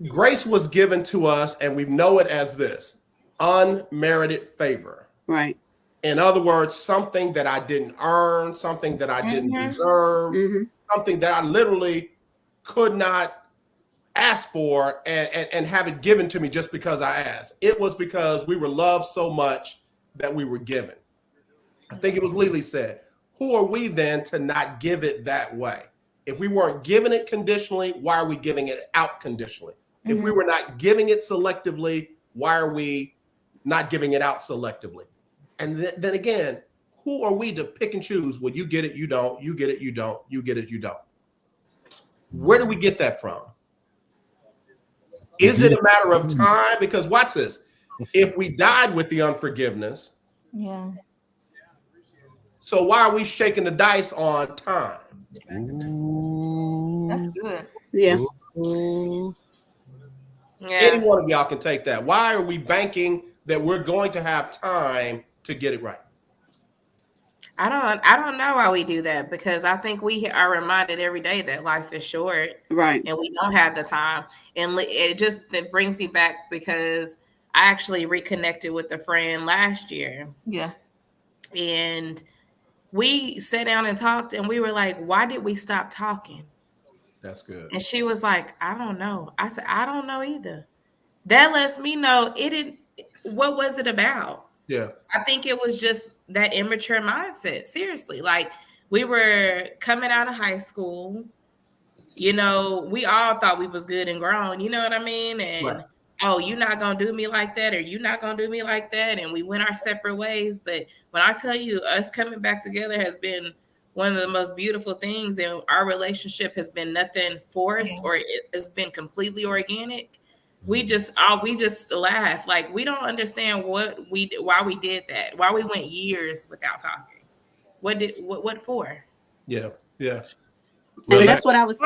grace was given to us, and we know it as this: unmerited favor. Right. In other words, something that I didn't earn, something that I didn't deserve, something that I literally could not ask for and have it given to me just because I asked. It was because we were loved so much that we were given. I think it was Lily said, who are we then to not give it that way? If we weren't giving it conditionally, why are we giving it out conditionally? If we were not giving it selectively, why are we not giving it out selectively? And then again, who are we to pick and choose? Well, you get it, you don't. You get it, you don't. You get it, you don't. Where do we get that from? Is it a matter of time? Because watch this. If we died with the unforgiveness, so why are we shaking the dice on time? That's good. Yeah. Any one of y'all can take that. Why are we banking that we're going to have time to get it right? I don't know why we do that, because I think we are reminded every day that life is short, right? And we don't have the time. And it brings me back, because I actually reconnected with a friend last year. Yeah. And we sat down and talked, and we were like, why did we stop talking? That's good. And she was like, I don't know. I said, I don't know either. That lets me know what was it about? Yeah. I think it was just that immature mindset. Seriously. Like, we were coming out of high school, you know, we all thought we was good and grown, you know what I mean? And oh, you're not going to do me like that, or you're not going to do me like that. And we went our separate ways. But when I tell you, us coming back together has been one of the most beautiful things. And our relationship has been nothing forced, or it's been completely organic. We just laugh. Like, we don't understand why we did that, why we went years without talking. What for? Yeah. And that's what I was.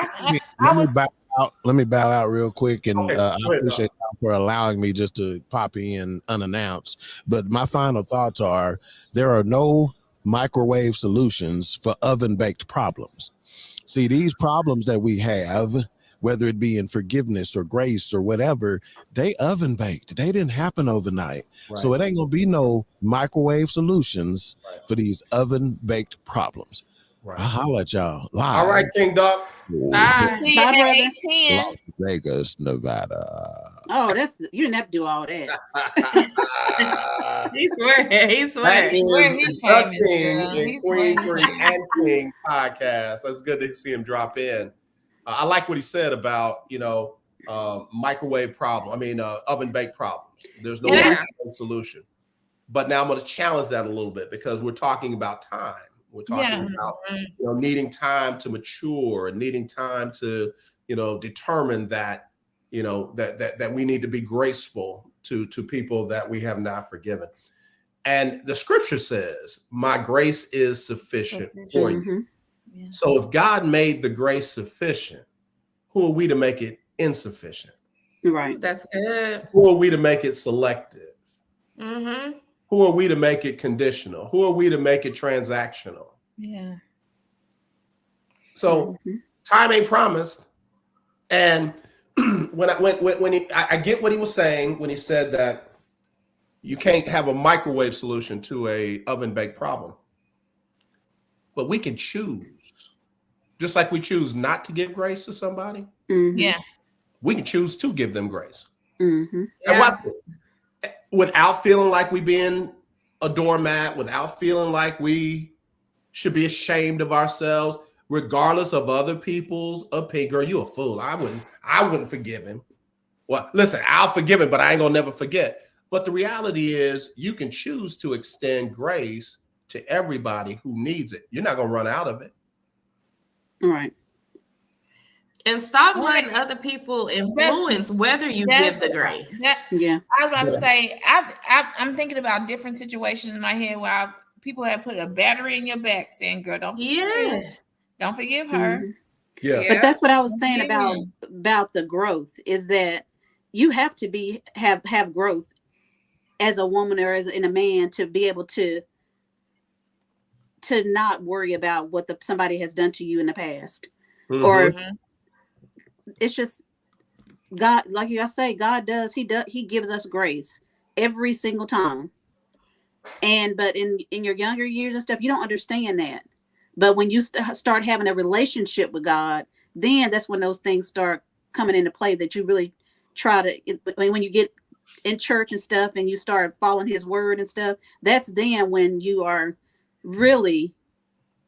Let me bow out real quick, and I appreciate you for allowing me just to pop in unannounced. But my final thoughts are: there are no microwave solutions for oven-baked problems. See, these problems that we have, whether it be in forgiveness or grace or whatever, they oven baked. They didn't happen overnight. Right. So it ain't gonna be no microwave solutions for these oven baked problems. Right. I'll holler at y'all live. All right, King Doc. Bye. See you at 8:10. Las Vegas, Nevada. Oh, you didn't have to do all that. He swear. That is the King in Queen 3 and King podcast. It's good to see him drop in. I like what he said about, microwave problem. I mean, oven baked problems. There's no solution. But now I'm going to challenge that a little bit, because we're talking about time. We're talking about needing time to mature, needing time to determine that that we need to be graceful to people that we have not forgiven. And the scripture says, my grace is sufficient for you. Yeah. So if God made the grace sufficient, who are we to make it insufficient? Right. That's good. Who are we to make it selective? Mm-hmm. Who are we to make it conditional? Who are we to make it transactional? Yeah. So time ain't promised. And I get what he was saying when he said that you can't have a microwave solution to a oven baked problem. But we can choose, just like we choose not to give grace to somebody. Yeah. We can choose to give them grace. Mm-hmm. And watch it. Without feeling like we being a doormat, without feeling like we should be ashamed of ourselves, regardless of other people's opinion. Girl, you a fool. I wouldn't forgive him. Well, listen, I'll forgive him, but I ain't gonna never forget. But the reality is you can choose to extend grace to everybody who needs it. You're not gonna run out of it. Right. And stop letting other people influence whether you give the grace. Yeah. I was about to say, I'm thinking about different situations in my head where people have put a battery in your back saying, girl, don't forgive her. Mm-hmm. Yeah. But that's what I was saying about the growth, is that you have to have growth as a woman or in a man to be able to not worry about what somebody has done to you in the past. Mm-hmm. Or it's just God, like I say, God does, he gives us grace every single time. But in your younger years and stuff, you don't understand that. But when you start having a relationship with God, then that's when those things start coming into play, that you really try to, when you get in church and stuff and you start following his word and stuff, that's then when you are really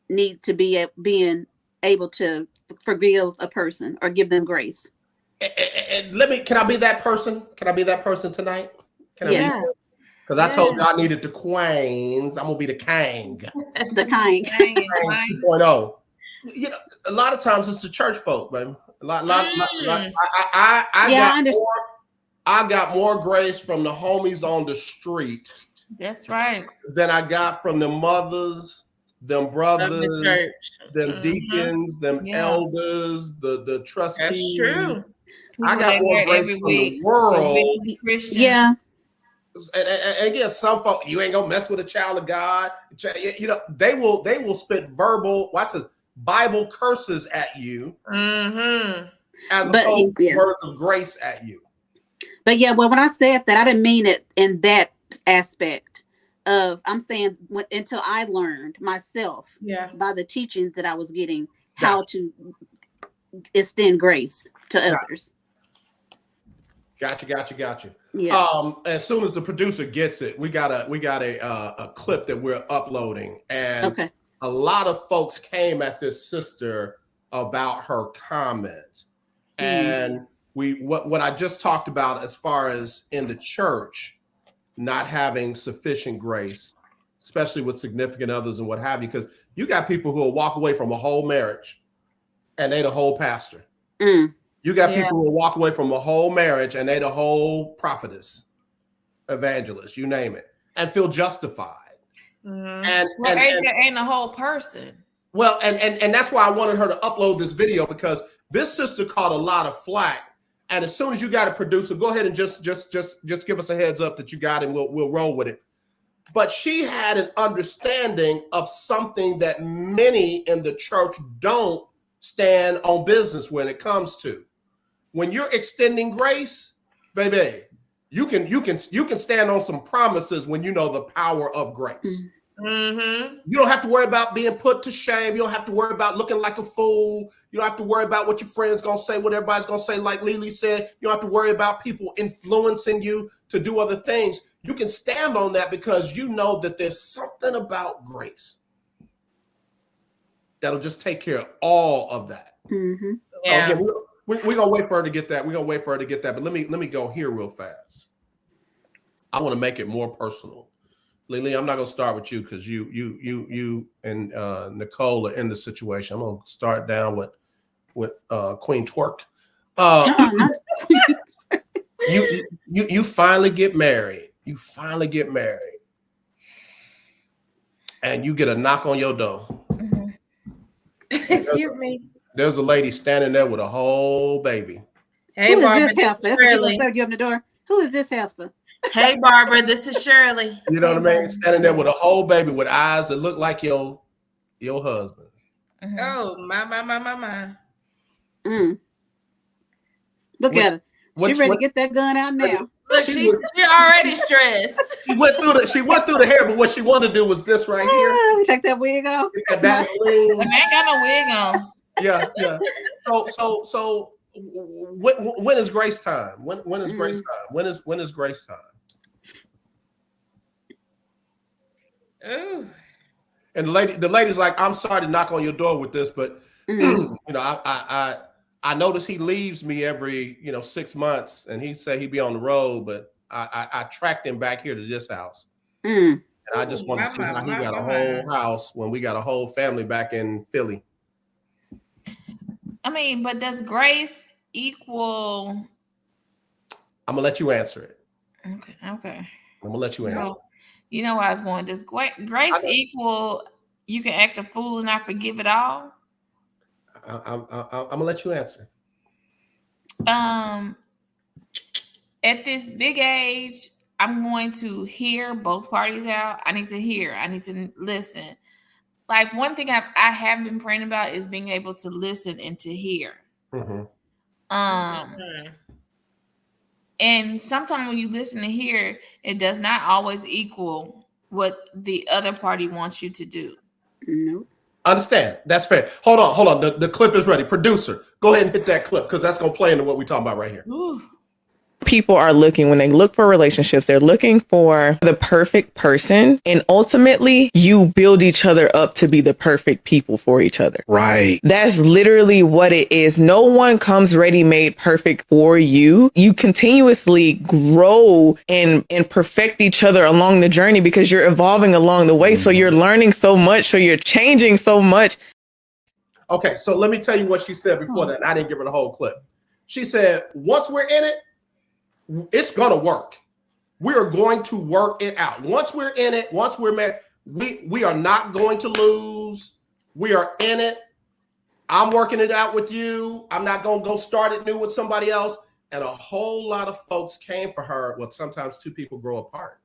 need to be being able to forgive a person or give them grace. And can I be that person? Can I be that person tonight? Yes. Because I told you I needed the queens. I'm gonna be the king. The king. 2.0. You know, a lot of times it's the church folk, baby. I got more grace from the homies on the street. That's right. Than I got from the mothers, them brothers, them deacons, them elders, the trustees. That's true. I got more grace from the world. Yeah. And again, some folk, you ain't gonna mess with a child of God. You know, they will spit verbal, watch this, Bible curses at you, as opposed to words of grace at you. But when I said that, I didn't mean it in that aspect of, I'm saying until I learned myself by the teachings that I was getting, how to extend grace to others. Gotcha. Yeah. As soon as the producer gets it, we got a clip that we're uploading, and a lot of folks came at this sister about her comments, and what I just talked about as far as in the church not having sufficient grace, especially with significant others and what have you, because you got people who will walk away from a whole marriage and they the whole pastor. You got people who will walk away from a whole marriage and they the whole prophetess, evangelist, you name it, and feel justified. And AJ ain't a whole person. Well, and that's why I wanted her to upload this video, because this sister caught a lot of flack. And as soon as you got a producer, go ahead and just give us a heads up that you got it, and we'll roll with it. But she had an understanding of something that many in the church don't stand on business when it comes to. When you're extending grace, baby, you can stand on some promises when you know the power of grace. You don't have to worry about being put to shame. You don't have to worry about looking like a fool. You don't have to worry about what your friends gonna say, what everybody's gonna say. Like Lily said, you don't have to worry about people influencing you to do other things. You can stand on that because you know that there's something about grace that'll just take care of all of that. Yeah. Again, we're gonna wait for her to get that. But let me go here real fast. I want to make it more personal. Lily, I'm not gonna start with you because you and Nicole are in the situation. I'm gonna start down with Queen Twerk. You finally get married. and you get a knock on your door. Mm-hmm. Excuse me. There's a lady standing there with a whole baby. Hey, who Barbara, is this heifer? That's what you're gonna Shirley. say you open the door. Who is this heifer? Hey, Barbara, this is Shirley. You know what I mean? Standing there with a whole baby with eyes that look like your husband. Mm-hmm. Oh, my. Look at her. She ready to get that gun out now. Look, she already stressed. She went through the hair, but what she wanted to do was this right here. Take that wig off. The man got no wig on. Yeah. So when is grace time? When is grace time? When is grace time? Ooh. And the lady's like, I'm sorry to knock on your door with this, but you know, I notice he leaves me every 6 months, and he say he'd be on the road, but I tracked him back here to this house. And I just want to see how he got a whole house when we got a whole family back in Philly. I mean, but does grace equal? I'm gonna let you answer it. Okay. I'm gonna let you answer. You know where I was going. Does grace equal you can act a fool and not forgive it all? I'm gonna let you answer. At this big age, I'm going to hear both parties out. I need to hear. I need to listen. Like one thing I have been praying about is being able to listen and to hear. And sometimes when you listen and hear, it does not always equal what the other party wants you to do. Nope. Understand. That's fair. Hold on. The clip is ready. Producer, go ahead and hit that clip because that's going to play into what we're talking about right here. Ooh. People are looking, when they look for relationships, they're looking for the perfect person. And ultimately, you build each other up to be the perfect people for each other. Right. That's literally what it is. No one comes ready-made perfect for you. You continuously grow and perfect each other along the journey because you're evolving along the way. So you're learning so much. So you're changing so much. Okay, so let me tell you what she said before that. I didn't give her the whole clip. She said, once we're in it, it's going to work. We are going to work it out. Once we're in it, once we're married, we are not going to lose. We are in it. I'm working it out with you. I'm not going to go start it new with somebody else. And a whole lot of folks came for her. Well, sometimes two people grow apart.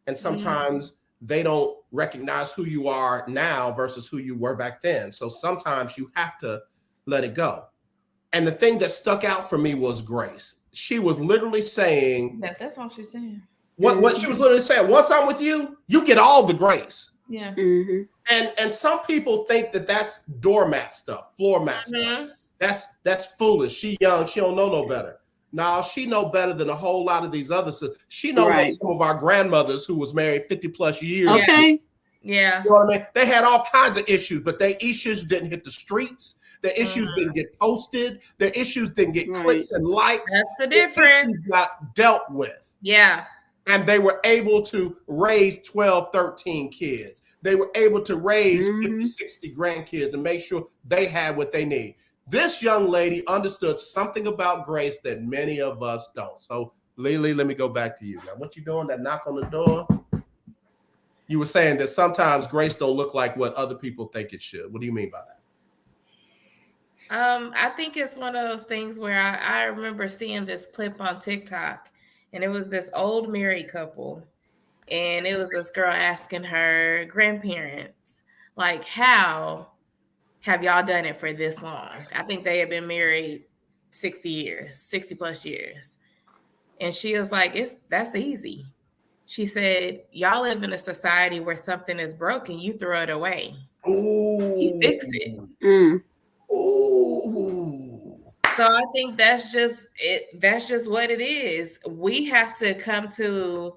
And sometimes they don't recognize who you are now versus who you were back then. So sometimes you have to let it go. And the thing that stuck out for me was grace. She was literally saying that's all she's saying. What she was literally saying, once I'm with you, you get all the grace. Yeah. And some people think that that's doormat stuff, floor mat stuff. That's foolish. She young, she don't know no better. Now she know better than a whole lot of these others. She know what some of our grandmothers who was married 50 plus years. Okay. Yeah. You know what I mean? They had all kinds of issues, but their issues didn't hit the streets. Their issues didn't get posted. Their issues didn't get clicks and likes. That's the difference. Their issues got dealt with. Yeah. And they were able to raise 12, 13 kids. They were able to raise 50, 60 grandkids and make sure they had what they need. This young lady understood something about grace that many of us don't. So, Lily, let me go back to you. Now, what you doing, that knock on the door? You were saying that sometimes grace don't look like what other people think it should. What do you mean by that? I think it's one of those things where I remember seeing this clip on TikTok, and it was this old married couple, and it was this girl asking her grandparents, like, how have y'all done it for this long? I think they had been married 60 plus years. And she was like, that's easy. She said, y'all live in a society where something is broken, you throw it away. You fix it. So I think that's just it. That's just what it is. We have to come to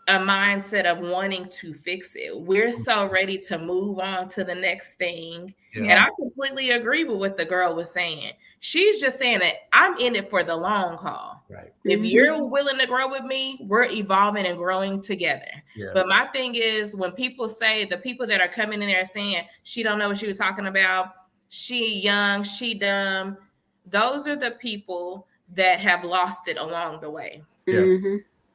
a mindset of wanting to fix it. We're so ready to move on to the next thing. Yeah. And I completely agree with what the girl was saying. She's just saying that I'm in it for the long haul. Right. If you're willing to grow with me, we're evolving and growing together. Yeah. But my thing is, when people say, the people that are coming in there saying she don't know what she was talking about, she young, she dumb, those are the people that have lost it along the way. Yeah.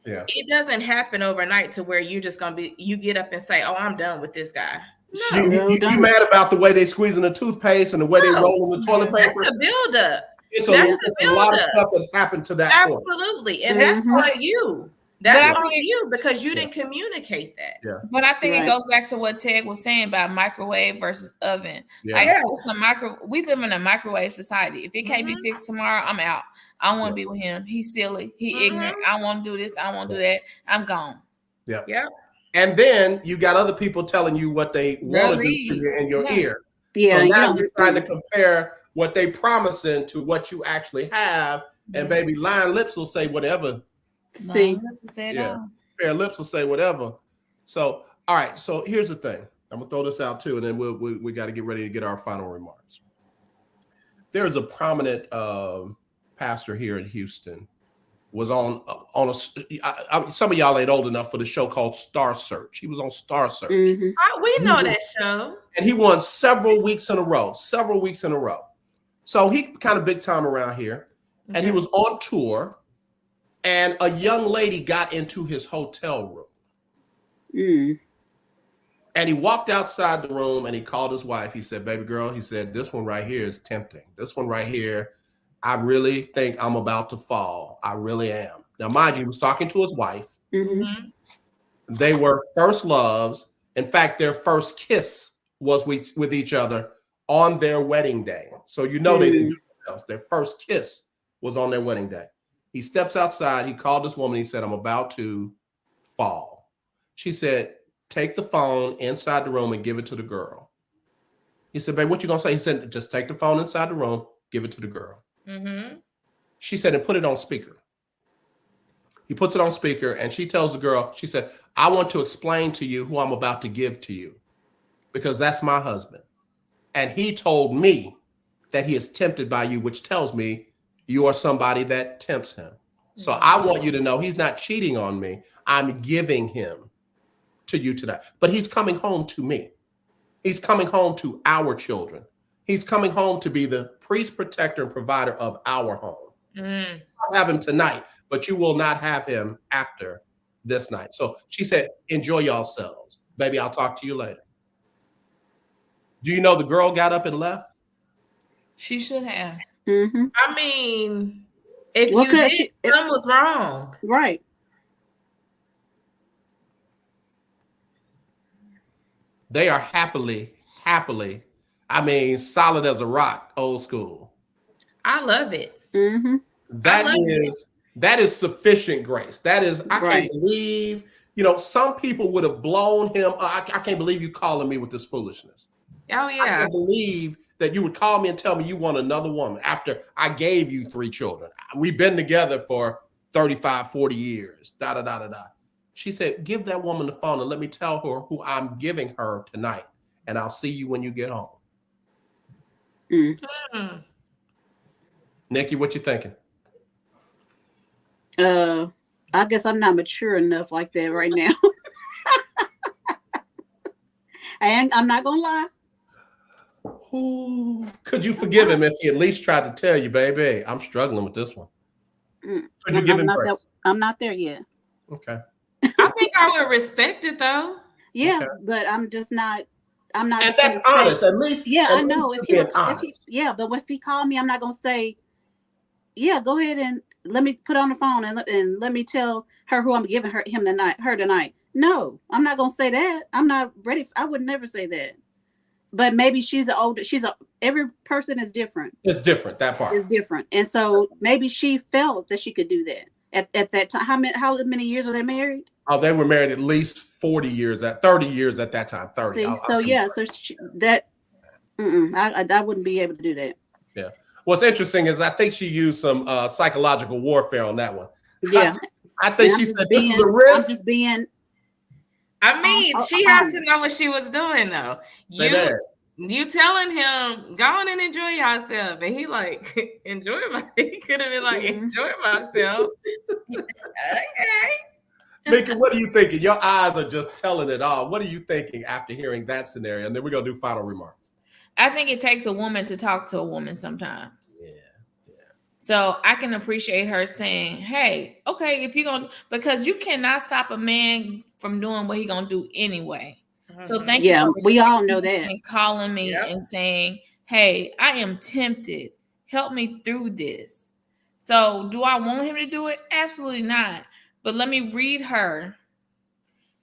Yeah. It doesn't happen overnight to where you're just gonna be. You get up and say, "Oh, I'm done with this guy." No, You mad about the way they squeezing the toothpaste and the way they rolling the toilet paper? That's a buildup. It's a lot of stuff that's happened to that Absolutely. point. And that's on you. That's on you because you didn't communicate that. Yeah. But I think it goes back to what Ted was saying about microwave versus oven. Yeah. Like we live in a microwave society. If it can't be fixed tomorrow, I'm out. I don't want to be with him. He's silly. He ignorant. I want to do this. I want to do that. I'm gone. Yeah. Yeah. And then you got other people telling you what they want to do to you in your ear. Yeah. So now you're trying to compare what they promising to what you actually have. And baby, lying lips will say whatever. See, Fair lips will say whatever. So, all right. So here's the thing. I'm gonna throw this out too, and then we got to get ready to get our final remarks. There is a prominent pastor here in Houston. Was on some of y'all ain't old enough for the show called Star Search. He was on Star Search. We know that show. And he won several weeks in a row. So he kind of big time around here. And he was on tour. And a young lady got into his hotel room. And he walked outside the room and he called his wife. He said, baby girl, he said, this one right here is tempting. This one right here, I really think I'm about to fall. I really am. Now, mind you, he was talking to his wife. They were first loves. In fact, their first kiss was with each other on their wedding day. So you know they didn't do anything else. Their first kiss was on their wedding day. He steps outside. He called this woman. He said, I'm about to fall. She said, take the phone inside the room and give it to the girl. He said, babe, what you going to say? He said, just take the phone inside the room, give it to the girl. She said, and put it on speaker. He puts it on speaker and she tells the girl, she said, I want to explain to you who I'm about to give to you because that's my husband. And he told me that he is tempted by you, which tells me you are somebody that tempts him. So I want you to know he's not cheating on me. I'm giving him to you tonight. But he's coming home to me. He's coming home to our children. He's coming home to be the priest, protector, and provider of our home. I'll have him tonight, but you will not have him after this night. So she said, enjoy yourselves. Baby, I'll talk to you later. Do you know the girl got up and left? She should have. I mean, if you did, something was wrong. Right. They are happily, I mean, solid as a rock, old school. I love it. That is sufficient grace. That is, I can't believe, some people would have blown him. I can't believe you calling me with this foolishness. Oh, yeah. I can't believe that you would call me and tell me you want another woman after I gave you 3 children. We've been together for 35, 40 years. She said, give that woman the phone and let me tell her who I'm giving her tonight. And I'll see you when you get home. Nikki, what you thinking? I guess I'm not mature enough like that right now. And I'm not going to lie. Could you forgive him if he at least tried to tell you, baby, I'm struggling with this one? Could you give him grace? I'm not there yet. Okay. I think I would respect it though. Yeah, but I'm just not. I'm not. And that's honest. At least. Yeah, I know. But if he called me, I'm not gonna say, yeah, go ahead and let me put on the phone and let me tell her who I'm giving her tonight. No, I'm not gonna say that. I'm not ready. I would never say that. But maybe every person is different. It's different. That part is different. And so maybe she felt that she could do that at that time. How many years were they married? Oh, they were married at least 30 years at that time. 30. See, I wouldn't be able to do that. Yeah. What's interesting is I think she used some psychological warfare on that one. Yeah. I think she said this is a risk. I'm just being. I mean, she had to know what she was doing, though. You telling him, go on and enjoy yourself. And he like, he could have been like, enjoy myself. Okay. Nikki, what are you thinking? Your eyes are just telling it all. What are you thinking after hearing that scenario? And then we're going to do final remarks. I think it takes a woman to talk to a woman sometimes. Yeah. So I can appreciate her saying, hey, okay, if you're going to, because you cannot stop a man from doing what he's going to do anyway. So thank you for we all know that. and calling me and saying, hey, I am tempted. Help me through this. So do I want him to do it? Absolutely not. But let me read her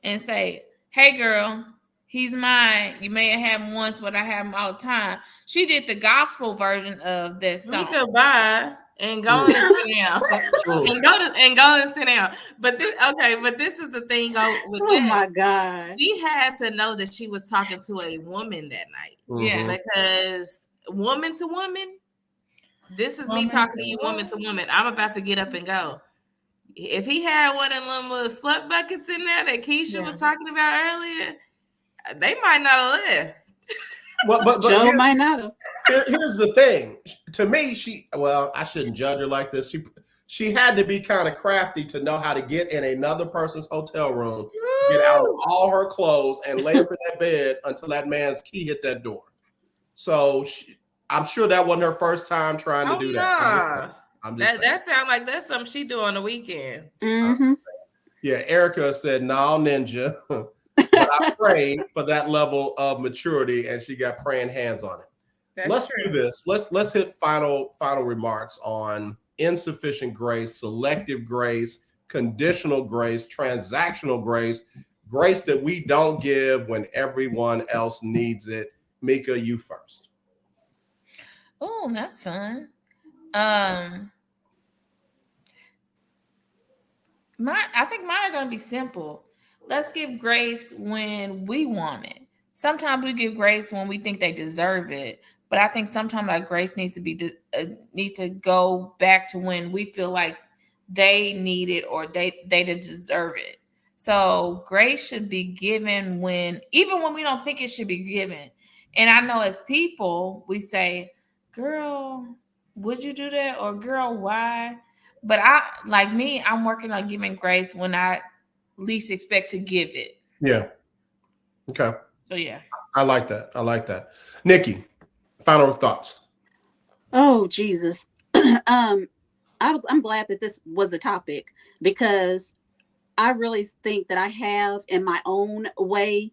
and say, hey, girl, he's mine. You may have had him once, but I have him all the time. She did the gospel version of this song. Goodbye. And go and sit down. and go and sit down. But this is the thing. My God. She had to know that she was talking to a woman that night. Yeah. Because woman to woman, this is me talking to you, woman to woman. I'm about to get up and go. If he had one of them little slut buckets in there that Keisha was talking about earlier, they might not have left. But Joe might not have. Here's the thing. To me, I shouldn't judge her like this. She had to be kind of crafty to know how to get in another person's hotel room, get out of all her clothes, and lay up in that bed until that man's key hit that door. So I'm sure that wasn't her first time trying to do that. That sounds like that's something she do on the weekend. Mm-hmm. Yeah, Erica said, "No, ninja." But I prayed for that level of maturity, and she got praying hands on it. Let's do this. Let's hit final remarks on insufficient grace, selective grace, conditional grace, transactional grace, grace that we don't give when everyone else needs it. Mika, you first. Oh, that's fun. I think mine are going to be simple. Let's give grace when we want it. Sometimes we give grace when we think they deserve it, but I think sometimes our grace needs to go back to when we feel like they need it or they deserve it. So grace should be given even when we don't think it should be given. And I know as people, we say, girl, would you do that? Or girl, why? But I'm working on giving grace when I least expect to give it. Yeah. Okay. So yeah. I like that. Nikki, final thoughts. Oh, Jesus. I'm glad that this was a topic because I really think that I have in my own way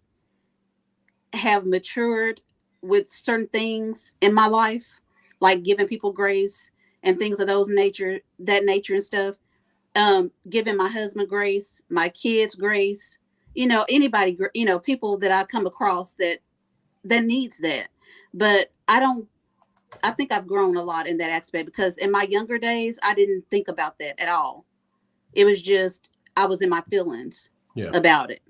have matured with certain things in my life, like giving people grace and things of that nature and stuff. Giving my husband grace, my kids grace, anybody, people that I come across that needs that. But I think I've grown a lot in that aspect because in my younger days, I didn't think about that at all. It was just, I was in my feelings about it.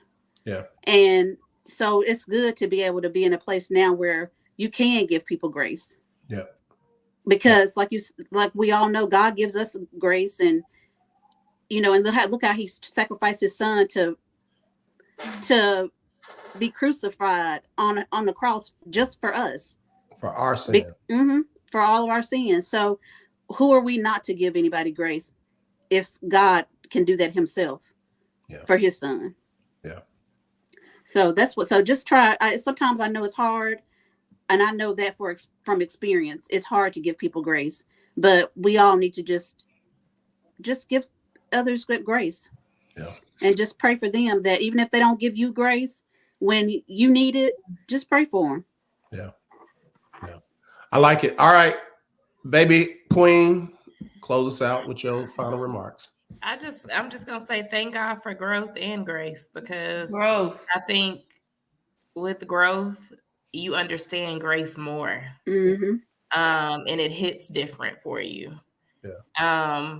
Yeah. And so it's good to be able to be in a place now where you can give people grace. Yeah. Because like we all know, God gives us grace and, and look how he sacrificed his son to be crucified on the cross just for us. For our sin. For all of our sins. So who are we not to give anybody grace if God can do that himself for his son? Yeah. So so just try. Sometimes I know it's hard. And I know that from experience, it's hard to give people grace, but we all need to just give others grace. Yeah. And just pray for them that even if they don't give you grace when you need it, just pray for them. Yeah. Yeah. I like it. All right, baby queen, close us out with your final remarks. I'm just going to say thank God for growth and grace because I think with growth, you understand grace more. Mm-hmm. And it hits different for you. Yeah.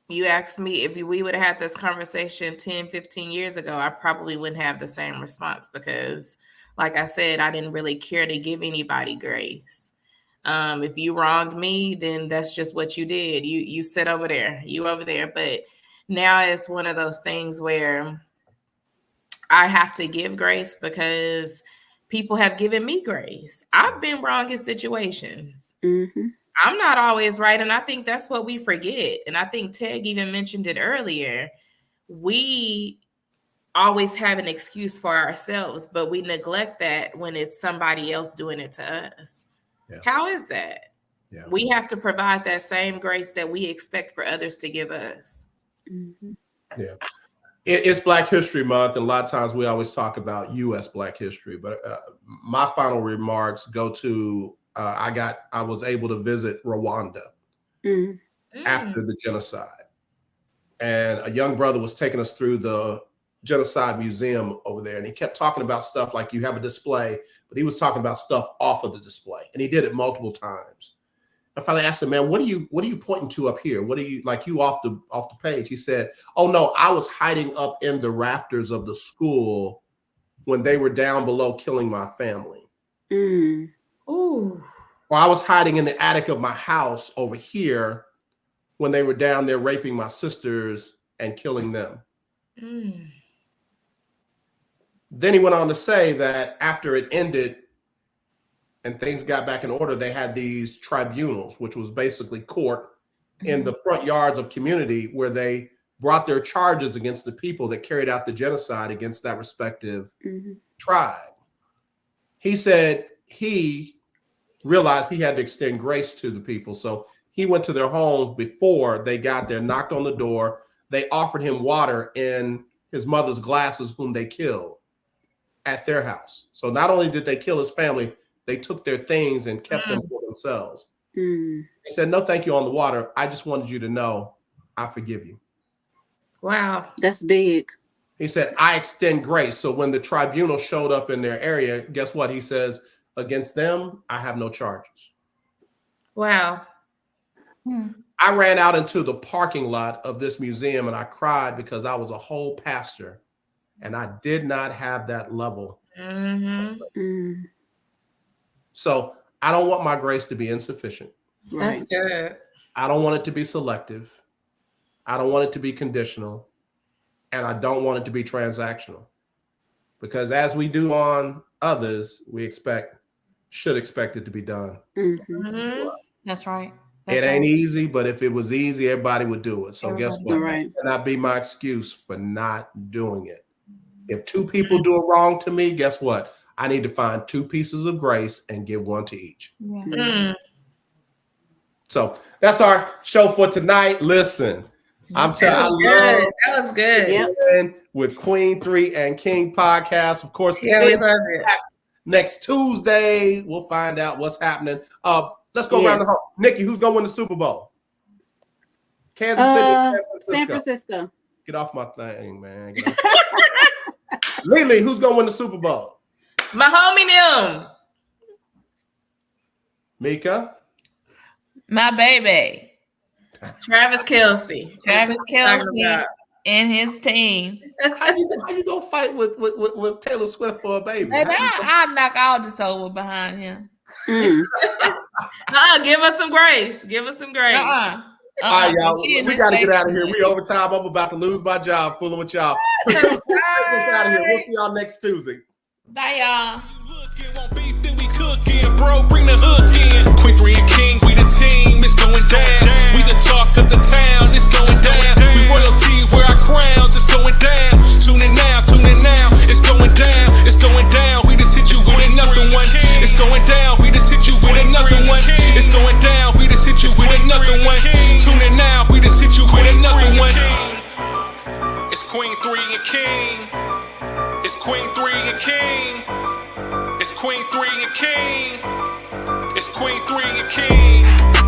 You asked me if we would have had this conversation 10, 15 years ago, I probably wouldn't have the same response because, like I said, I didn't really care to give anybody grace. If you wronged me, then that's just what you did. You sit over there, But now it's one of those things where I have to give grace because people have given me grace. I've been wrong in situations. Mm-hmm. I'm not always right. And I think that's what we forget. And I think Teg even mentioned it earlier. We always have an excuse for ourselves, but we neglect that when it's somebody else doing it to us. Yeah. How is that? We have to provide that same grace that we expect for others to give us. Mm-hmm. Yeah. It's Black History Month, and a lot of times we always talk about U.S. Black history. But my final remarks go to I was able to visit Rwanda after the genocide, and a young brother was taking us through the Genocide Museum over there, and he kept talking about stuff like you have a display, but he was talking about stuff off of the display, and he did it multiple times. I finally asked him, man, what are you pointing to up here? What are you like you off the page? He said, oh no, I was hiding up in the rafters of the school when they were down below killing my family. Mm. Ooh. Or I was hiding in the attic of my house over here when they were down there raping my sisters and killing them. Mm. Then he went on to say that after it ended and things got back in order, they had these tribunals, which was basically court in the front yards of community where they brought their charges against the people that carried out the genocide against that respective tribe. He said he realized he had to extend grace to the people. So he went to their homes before they got there, knocked on the door. They offered him water in his mother's glasses, whom they killed at their house. So not only did they kill his family, they took their things and kept them for themselves. He said, no, thank you on the water. I just wanted you to know I forgive you. Wow. That's big. He said, I extend grace. So when the tribunal showed up in their area, guess what? He says, against them, I have no charges. Wow. I ran out into the parking lot of this museum and I cried because I was a whole pastor and I did not have that level. So I don't want my grace to be insufficient. That's good. I don't want it to be selective. I don't want it to be conditional. And I don't want it to be transactional. Because as we do on others, we should expect it to be done. That's right. It ain't easy, but if it was easy, everybody would do it. So guess what? That cannot be my excuse for not doing it. If two people do it wrong to me, guess what? I need to find two pieces of grace and give one to each. So that's our show for tonight. Listen, I'm telling you, that was good. With Queen 3 and King podcast, of course. Next Tuesday, we'll find out what's happening. Let's go around the hall. Nikki, who's going to win the Super Bowl? Kansas City, San Francisco. Get off my thing, man. Lily, who's going to win the Super Bowl? My homie them. Mika? My baby. Travis Kelce. Travis Kelce and his team. How you gonna fight with Taylor Swift for a baby? Baby, I'll knock all this over behind him. Give us some grace. Give us some grace. All right, y'all. We got to get out of here. We overtime. I'm about to lose my job fooling with y'all. Take us out of here. We'll see y'all next Tuesday. Bye, y'all. Bro, bring the hook in. Queen 3 and King, we the team. It's going down. We the talk of the town. It's going down. We royalty, wear our crowns. It's going down. Tune in now. It's going down. It's going down. We just hit you with another one. It's going down. We just hit you with another one. It's going down. We just hit you with another one. Tune in now. We just hit you with another one. It's Queen 3 and King. It's Queen 3 and King. It's Queen 3 and King. It's Queen 3 and King.